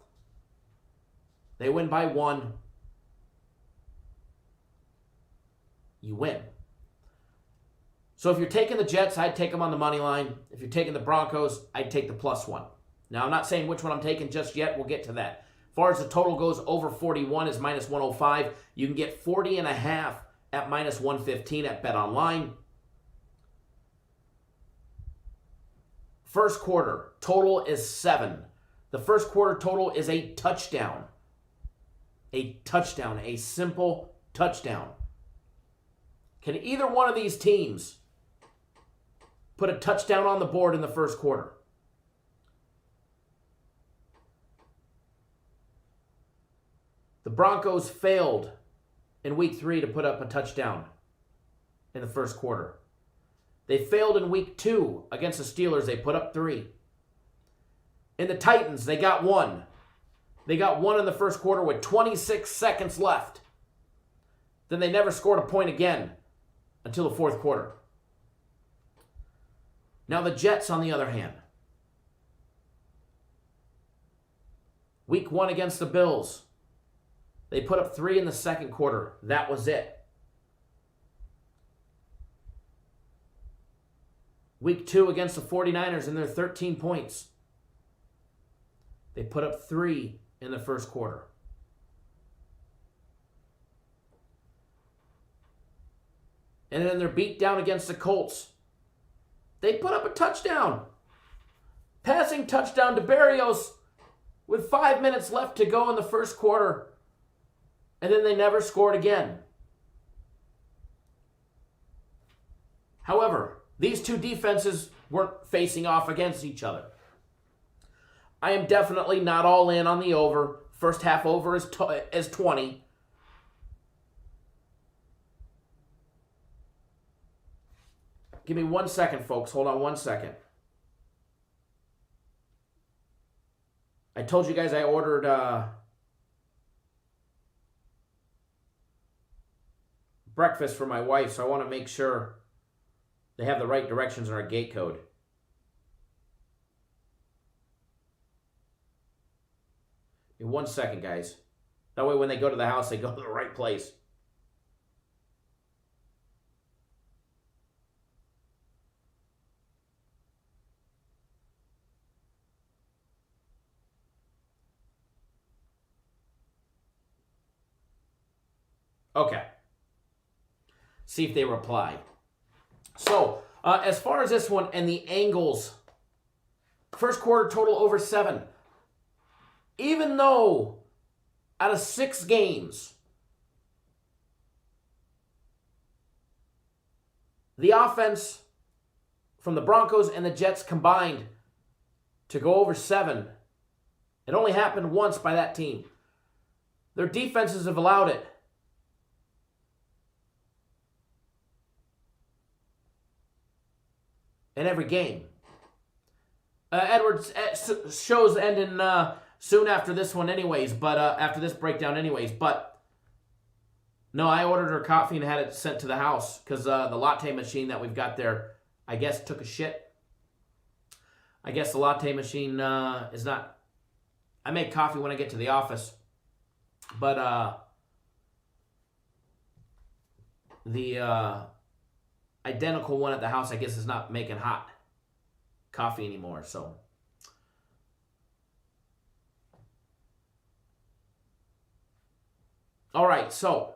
They win by 1. You win. So if you're taking the Jets, I'd take them on the money line. If you're taking the Broncos, I'd take the +1. Now, I'm not saying which one I'm taking just yet. We'll get to that. As far as the total goes, over 41 is -105. You can get 40.5 at -115 at BetOnline. First quarter, total is 7. The first quarter total is a touchdown. A touchdown, a simple touchdown. Can either one of these teams put a touchdown on the board in the first quarter? The Broncos failed in week 3 to put up a touchdown in the first quarter. They failed in week 2 against the Steelers. They put up 3. In the Titans, they got 1. They got 1 in the first quarter with 26 seconds left. Then they never scored a point again until the fourth quarter. Now the Jets, on the other hand. Week 1 against the Bills. They put up 3 in the second quarter. That was it. Week 2 against the 49ers, and they're 13 points. They put up 3 in the first quarter. And then they're beat down against the Colts. They put up a touchdown. Passing touchdown to Berrios with 5 minutes left to go in the first quarter. And then they never scored again. However, these two defenses weren't facing off against each other. I am definitely not all in on the over. First half over is 20. Give me 1 second, folks. Hold on 1 second. I told you guys I ordered breakfast for my wife, so I want to make sure they have the right directions in our gate code. In 1 second, guys. That way when they go to the house, they go to the right place. Okay. See if they reply. So, as far as this one and the angles, first quarter total over 7. Even though out of 6 games, the offense from the Broncos and the Jets combined to go over 7, it only happened once by that team. Their defenses have allowed it. In every game. Edwards' show's ending soon after this one anyways, but after this breakdown anyways. But, no, I ordered her coffee and had it sent to the house because the latte machine that we've got there, I guess, took a shit. I guess the latte machine is not... I make coffee when I get to the office, but the... identical one at the house, I guess, is not making hot coffee anymore. So, all right. So,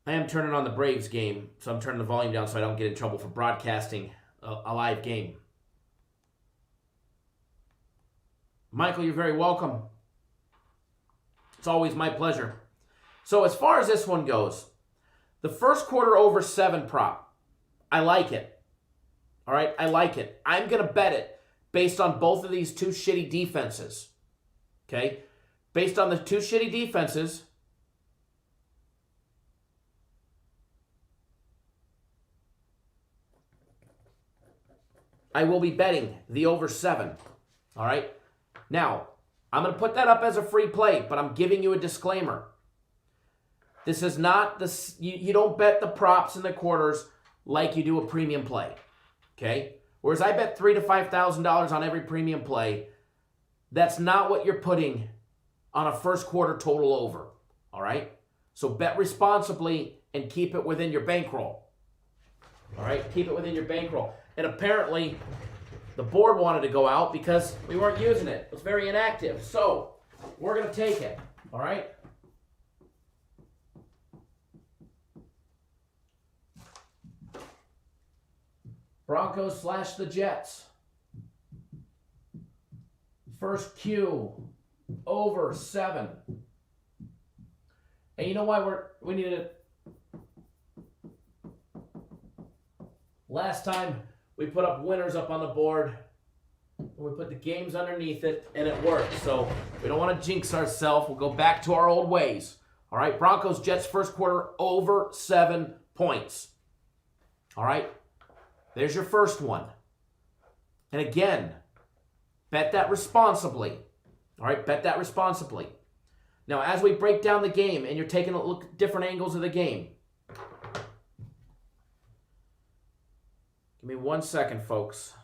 I am turning on the Braves game, so I'm turning the volume down so I don't get in trouble for broadcasting a live game. Michael, you're very welcome. It's always my pleasure. So, as far as this one goes. The first quarter over 7 prop. I like it. All right, I like it. I'm going to bet it based on both of these two shitty defenses. Okay? Based on the two shitty defenses, I will be betting the over 7. All right? Now, I'm going to put that up as a free play, but I'm giving you a disclaimer. This is not the you don't bet the props in the quarters like you do a premium play, okay? Whereas I bet $3,000 to $5,000 on every premium play. That's not what you're putting on a first quarter total over, all right? So bet responsibly and keep it within your bankroll, all right? Keep it within your bankroll. And apparently, the board wanted to go out because we weren't using it. It was very inactive. So we're going to take it, all right? Broncos / the Jets. First Q, over 7. And you know why we needed it? Last time we put up winners up on the board. We put the games underneath it, and it worked. So we don't want to jinx ourselves. We'll go back to our old ways. All right, Broncos, Jets, first quarter, over 7 points. All right? There's your first one. And again, bet that responsibly. All right? Bet that responsibly. Now, as we break down the game and you're taking a look at different angles of the game, give me 1 second, folks.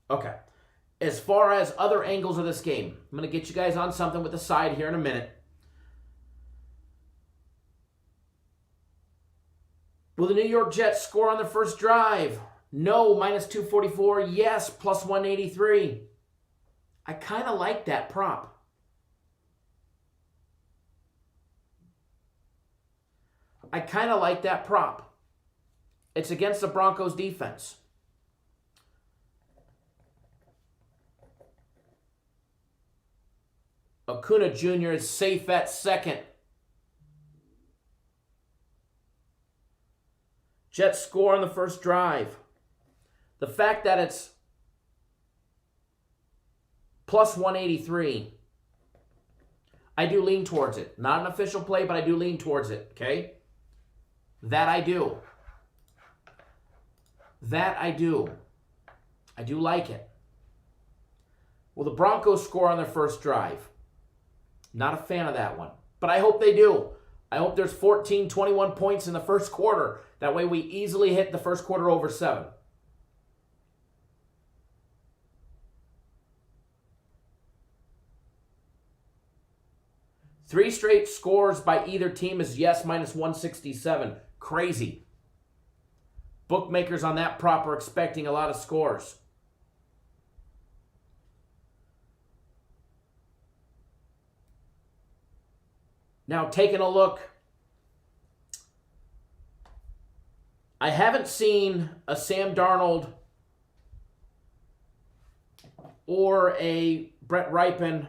Okay. As far as other angles of this game, I'm going to get you guys on something with the side here in a minute. Will the New York Jets score on their first drive? No, minus 244. Yes, plus 183. I kind of like that prop. It's against the Broncos defense. Acuna Jr. is safe at second. Jets score on the first drive. The fact that it's plus 183, I do lean towards it. Not an official play, but I do lean towards it, okay? That I do. I do like it. Will the Broncos score on their first drive? Not a fan of that one. But I hope they do. I hope there's 14, 21 points in the first quarter. That way we easily hit the first quarter over 7. Three straight scores by either team is yes, minus 167. Crazy. Bookmakers on that prop are expecting a lot of scores. Now, taking a look, I haven't seen a Sam Darnold or a Brett Rypien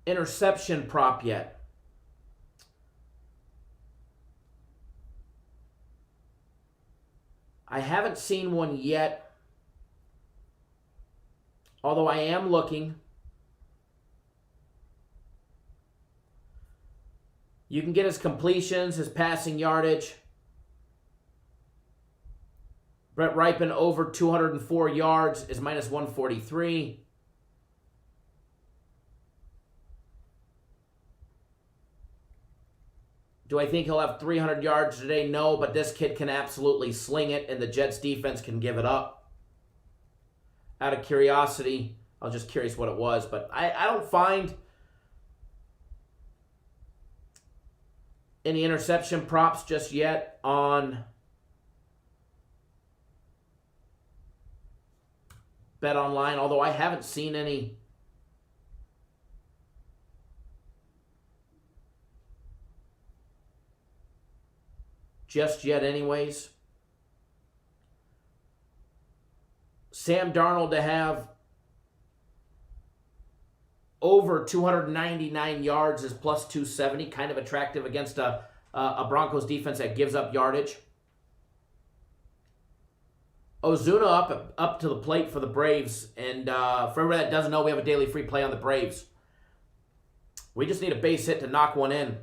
interception prop yet. I haven't seen one yet. Although I am looking. You can get his completions, his passing yardage. Brett Rypien over 204 yards is minus 143. Do I think he'll have 300 yards today? No, but this kid can absolutely sling it, and the Jets defense can give it up. Out of curiosity, I was just curious what it was, but I don't find any interception props just yet on Bet Online, although I haven't seen any just yet anyways. Sam Darnold to have over 299 yards is plus 270, kind of attractive against a Broncos defense that gives up yardage. Ozuna up to the plate for the Braves, and for everybody that doesn't know, we have a daily free play on the Braves. We just need a base hit to knock one in.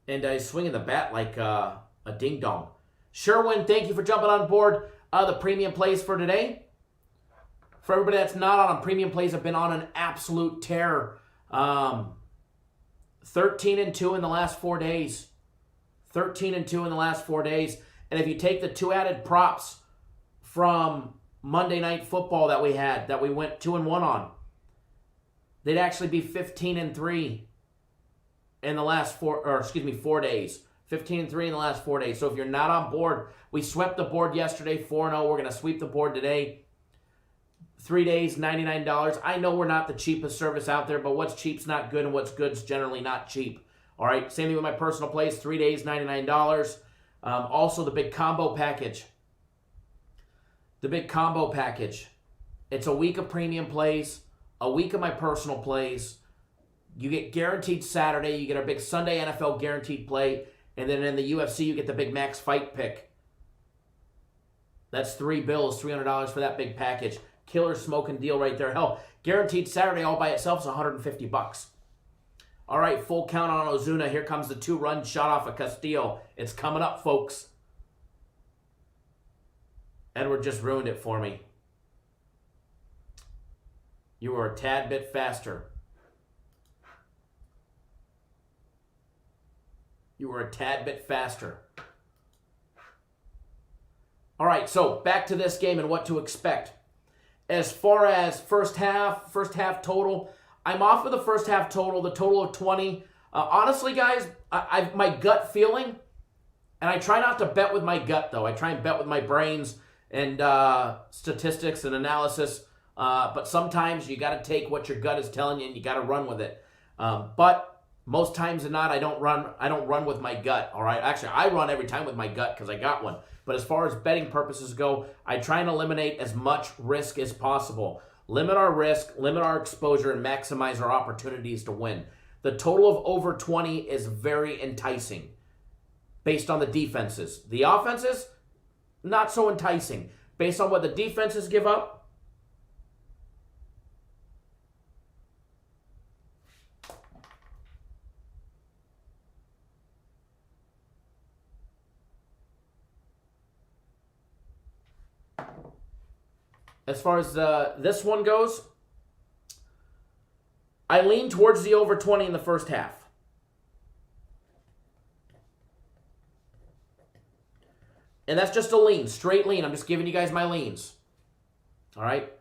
And he's swinging the bat like a ding-dong. Sherwin, thank you for jumping on board. The premium plays for today. For everybody that's not on premium plays, have been on an absolute tear. 13-2 in the last 4 days. 13-2 in the last 4 days. And if you take the 2 added props from Monday Night Football that we had, that we went 2-1 on, they'd actually be 15-3 in the last 4 days. 15-3 in the last 4 days. So if you're not on board, we swept the board yesterday, 4-0. We're going to sweep the board today. 3 days, $99. I know we're not the cheapest service out there, but what's cheap's not good, and what's good's generally not cheap. All right, same thing with my personal plays. 3 days, $99. Also, the big combo package. the big combo package. It's a week of premium plays, a week of my personal plays. You get guaranteed Saturday. You get our big Sunday NFL guaranteed play. And then in the UFC, you get the big max fight pick. That's $3 bills, $300 for that big package. Killer smoking deal right there. Hell, guaranteed Saturday all by itself is $150. All right, full count on Ozuna. Here comes the 2-run shot off of Castillo. It's coming up, folks. Edward just ruined it for me. You were a tad bit faster. You were a tad bit faster. All right, so back to this game and what to expect. As far as first half total, I'm off of the first half total, the total of 20. Honestly, guys, I've my gut feeling, and I try not to bet with my gut, though. I try and bet with my brains and statistics and analysis. But sometimes you got to take what your gut is telling you and you got to run with it. But most times than not, I don't run with my gut. All right, actually, I run every time with my gut because I got one. But as far as betting purposes go, I try and eliminate as much risk as possible. Limit our risk, limit our exposure, and maximize our opportunities to win. The total of over 20 is very enticing based on the defenses. The offenses, not so enticing. Based on what the defenses give up, as far as this one goes, I lean towards the over 20 in the first half. And that's just a lean, straight lean. I'm just giving you guys my leans. All right?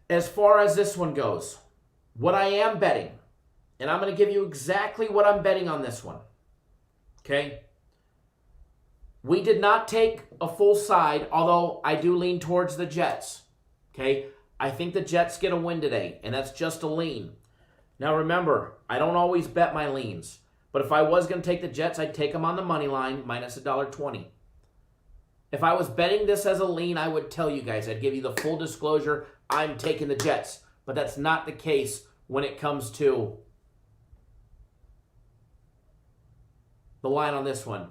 As far as this one goes, what I am betting, and I'm going to give you exactly what I'm betting on this one. Okay? We did not take a full side, although I do lean towards the Jets. Okay? I think the Jets get a win today, and that's just a lean. Now remember, I don't always bet my leans. But if I was going to take the Jets, I'd take them on the money line, minus $1.20. If I was betting this as a lean, I would tell you guys. I'd give you the full disclosure, I'm taking the Jets. But that's not the case when it comes to the line on this one.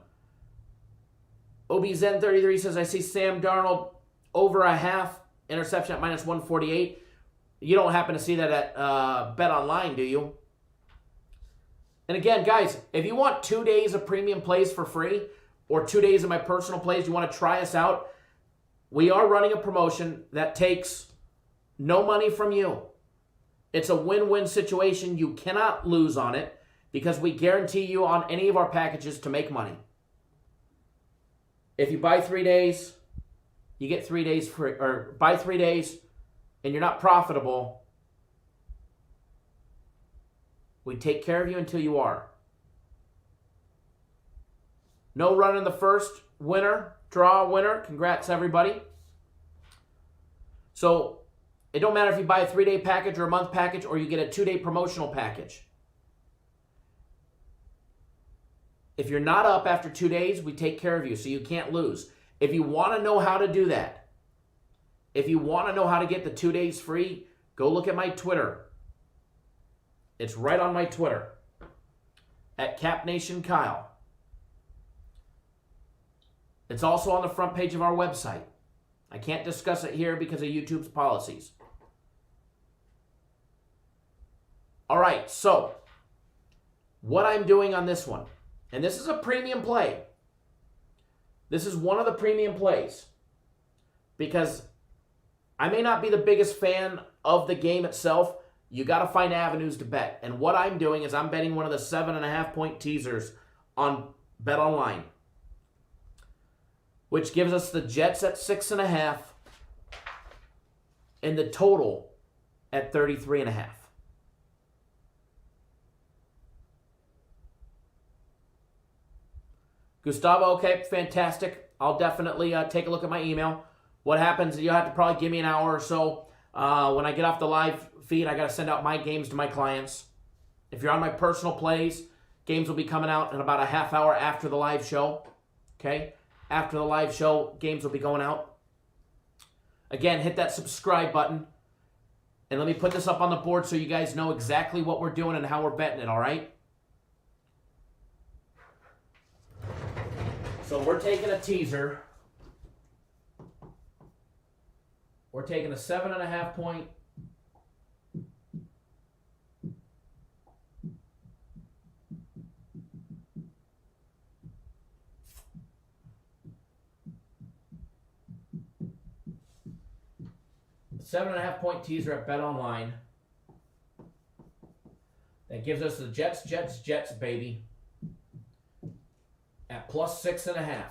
OBZen33 says, I see Sam Darnold over a half interception at minus 148. You don't happen to see that at Bet Online, do you? And again, guys, if you want 2 days of premium plays for free, or 2 days of my personal plays, you want to try us out, we are running a promotion that takes no money from you. It's a win-win situation. You cannot lose on it because we guarantee you on any of our packages to make money. If you buy 3 days, you get 3 days free, or buy 3 days and you're not profitable, we take care of you until you are. No run in the first, winner, draw winner. Congrats, everybody. So it don't matter if you buy a 3-day package or a month package or you get a 2-day promotional package. If you're not up after 2 days, we take care of you so you can't lose. If you want to know how to do that, if you want to know how to get the 2 days free, go look at my Twitter. It's right on my Twitter, at CapNationKyle. It's also on the front page of our website. I can't discuss it here because of YouTube's policies. All right, so what I'm doing on this one, and this is a premium play. This is one of the premium plays because I may not be the biggest fan of the game itself. You got to find avenues to bet. And what I'm doing is I'm betting one of the 7.5-point teasers on Bet Online, which gives us the Jets at 6.5 and the total at 33.5. Gustavo, okay, fantastic. I'll definitely take a look at my email. what happens, you'll have to probably give me an hour or so. When I get off the live feed, I got to send out my games to my clients. If you're on my personal plays, games will be coming out in about a half hour after the live show. Okay? After the live show, games will be going out. Again, hit that subscribe button. And let me put this up on the board so you guys know exactly what we're doing and how we're betting it, all right? So we're taking a teaser. We're taking a 7.5 point. $7.5 point teaser at Bet Online. That gives us the Jets, baby. At plus 6.5.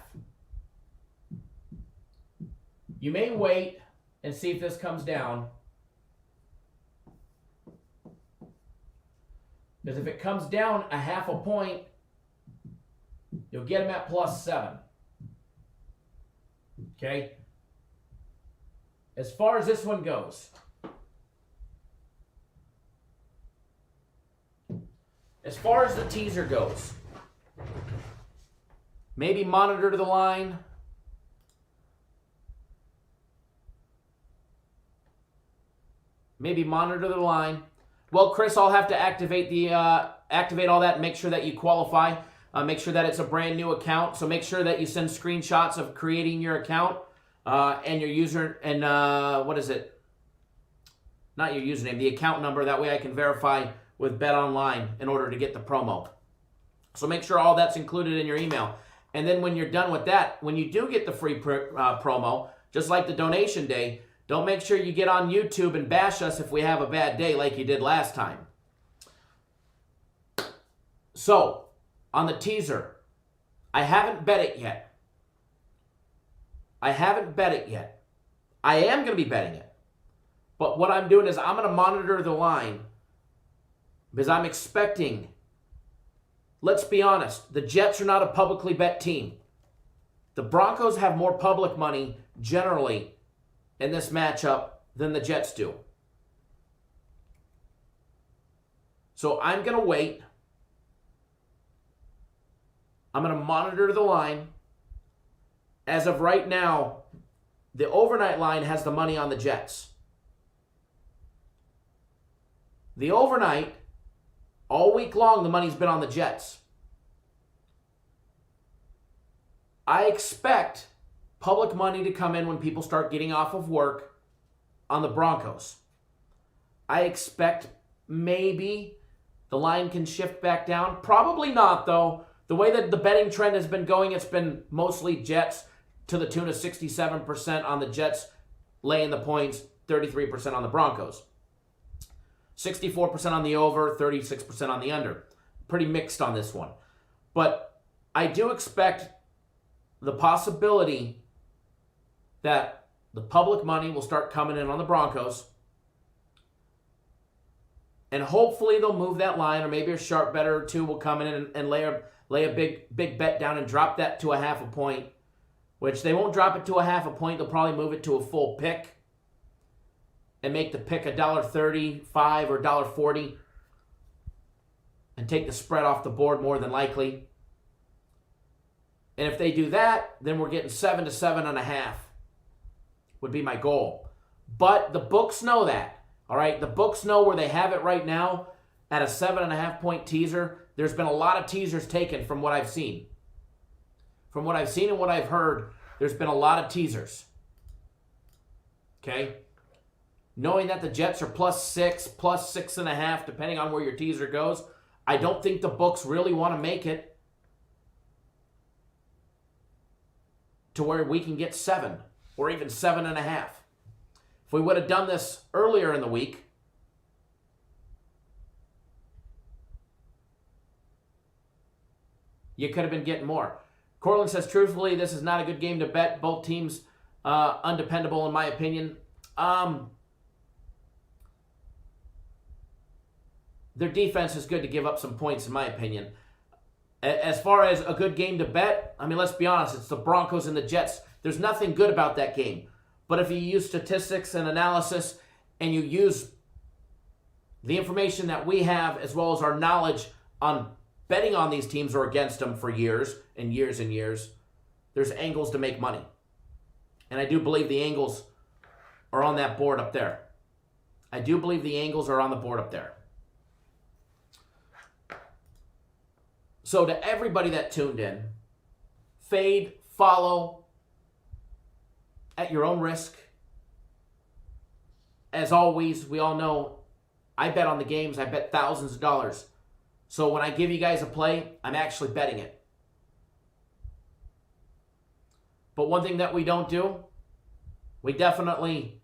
You may wait and see if this comes down. Because if it comes down a 0.5 point, you'll get them at plus 7. Okay? As far as this one goes, as far as the teaser goes, maybe monitor the line. Maybe monitor the line. Well, Chris, I'll have to activate all that and make sure that you qualify. Make sure that it's a brand new account. So make sure that you send screenshots of creating your account. And your user, and what is it? Not your username, the account number. That way I can verify with Bet Online in order to get the promo. So make sure all that's included in your email. And then when you're done with that, when you do get the free promo, just like the donation day, don't make sure you get on YouTube and bash us if we have a bad day like you did last time. So, on the teaser, I haven't bet it yet. I am going to be betting it. But what I'm doing is I'm going to monitor the line because I'm expecting, let's be honest, the Jets are not a publicly bet team. The Broncos have more public money generally in this matchup than the Jets do. So I'm going to wait. I'm going to monitor the line. As of right now, the overnight line has the money on the Jets. The overnight, all week long, the money's been on the Jets. I expect public money to come in when people start getting off of work on the Broncos. I expect maybe the line can shift back down. Probably not, though. The way that the betting trend has been going, it's been mostly Jets to the tune of 67% on the Jets laying the points, 33% on the Broncos. 64% on the over, 36% on the under. Pretty mixed on this one. But I do expect the possibility that the public money will start coming in on the Broncos. And hopefully they'll move that line, or maybe a sharp better or two will come in and lay a big bet down and drop that to a 0.5 point. Which they won't drop it to a 0.5 point. They'll probably move it to a full pick and make the pick $1.35 or $1.40 and take the spread off the board more than likely. And if they do that, then we're getting 7 to 7.5 would be my goal. But the books know that, all right? The books know where they have it right now at a 7.5 point teaser. There's been a lot of teasers taken from what I've seen. From what I've seen and what I've heard, there's been a lot of teasers. Okay? Knowing that the Jets are plus 6, plus 6.5, depending on where your teaser goes, I don't think the books really want to make it to where we can get 7 or even 7.5. If we would have done this earlier in the week, you could have been getting more. Cortland says, truthfully, this is not a good game to bet. Both teams undependable, in my opinion. Their defense is good to give up some points, in my opinion. As far as a good game to bet, I mean, let's be honest. It's the Broncos and the Jets. There's nothing good about that game. But if you use statistics and analysis and you use the information that we have as well as our knowledge on betting on these teams or against them for years and years and years, there's angles to make money. And I do believe the angles are on that board up there. I do believe the angles are on the board up there. So to everybody that tuned in, fade, follow, at your own risk. As always, we all know I bet on the games. I bet thousands of dollars. So when I give you guys a play, I'm actually betting it. But one thing that we don't do, we definitely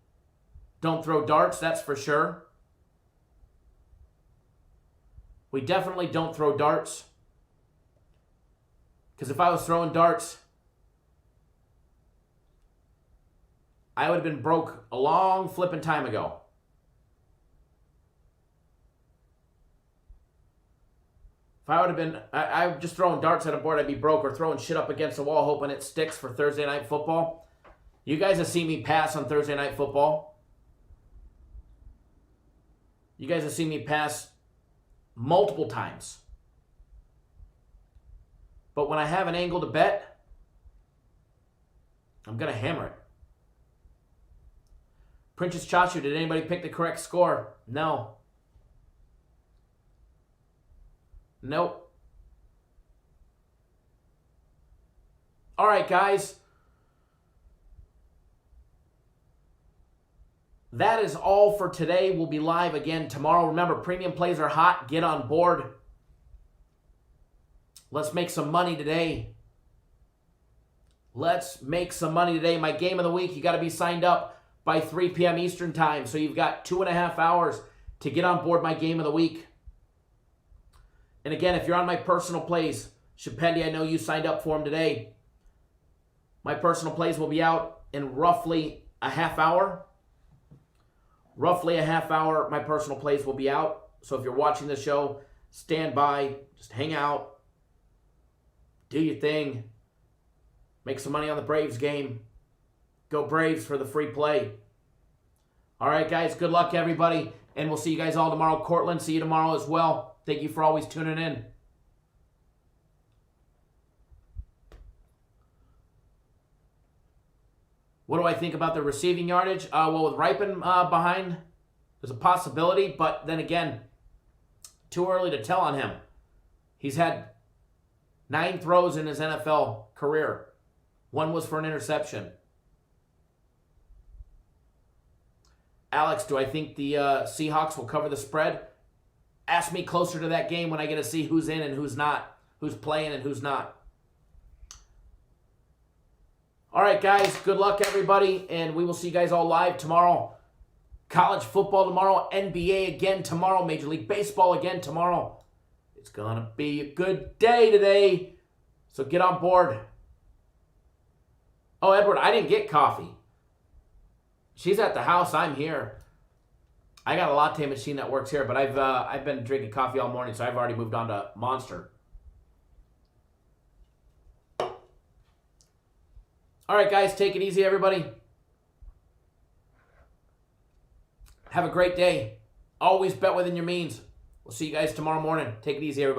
don't throw darts, that's for sure. We definitely don't throw darts. Because if I was throwing darts, I would have been broke a long flipping time ago. If I would have been, I'm just throwing darts at a board, I'd be broke, or throwing shit up against the wall hoping it sticks for Thursday Night Football. You guys have seen me pass on Thursday Night Football. You guys have seen me pass multiple times. But when I have an angle to bet, I'm going to hammer it. Princess Chachu, did anybody pick the correct score? No. Nope. All right, guys. That is all for today. We'll be live again tomorrow. Remember, premium plays are hot. Get on board. Let's make some money today. Let's make some money today. My game of the week, you got to be signed up by 3 p.m. Eastern time. So you've got 2.5 hours to get on board my game of the week. And again, if you're on my personal plays, Shapendi, I know you signed up for them today. My personal plays will be out in roughly a half hour. Roughly a half hour, my personal plays will be out. So if you're watching the show, stand by, just hang out, do your thing, make some money on the Braves game. Go Braves for the free play. All right, guys, good luck, everybody. And we'll see you guys all tomorrow. Cortland, see you tomorrow as well. Thank you for always tuning in. What do I think about the receiving yardage? Well, with Ripon behind, there's a possibility. But then again, too early to tell on him. He's had 9 throws in his NFL career. 1 was for an interception. Alex, do I think the Seahawks will cover the spread? Ask me closer to that game when I get to see who's in and who's not, who's playing and who's not. All right, guys, good luck, everybody, and we will see you guys all live tomorrow. College football tomorrow, NBA again tomorrow, Major League Baseball again tomorrow. It's going to be a good day today, so get on board. Oh, Edward, I didn't get coffee. She's at the house. I'm here. I got a latte machine that works here, but I've been drinking coffee all morning, so I've already moved on to Monster. All right, guys, take it easy, everybody. Have a great day. Always bet within your means. We'll see you guys tomorrow morning. Take it easy, everybody.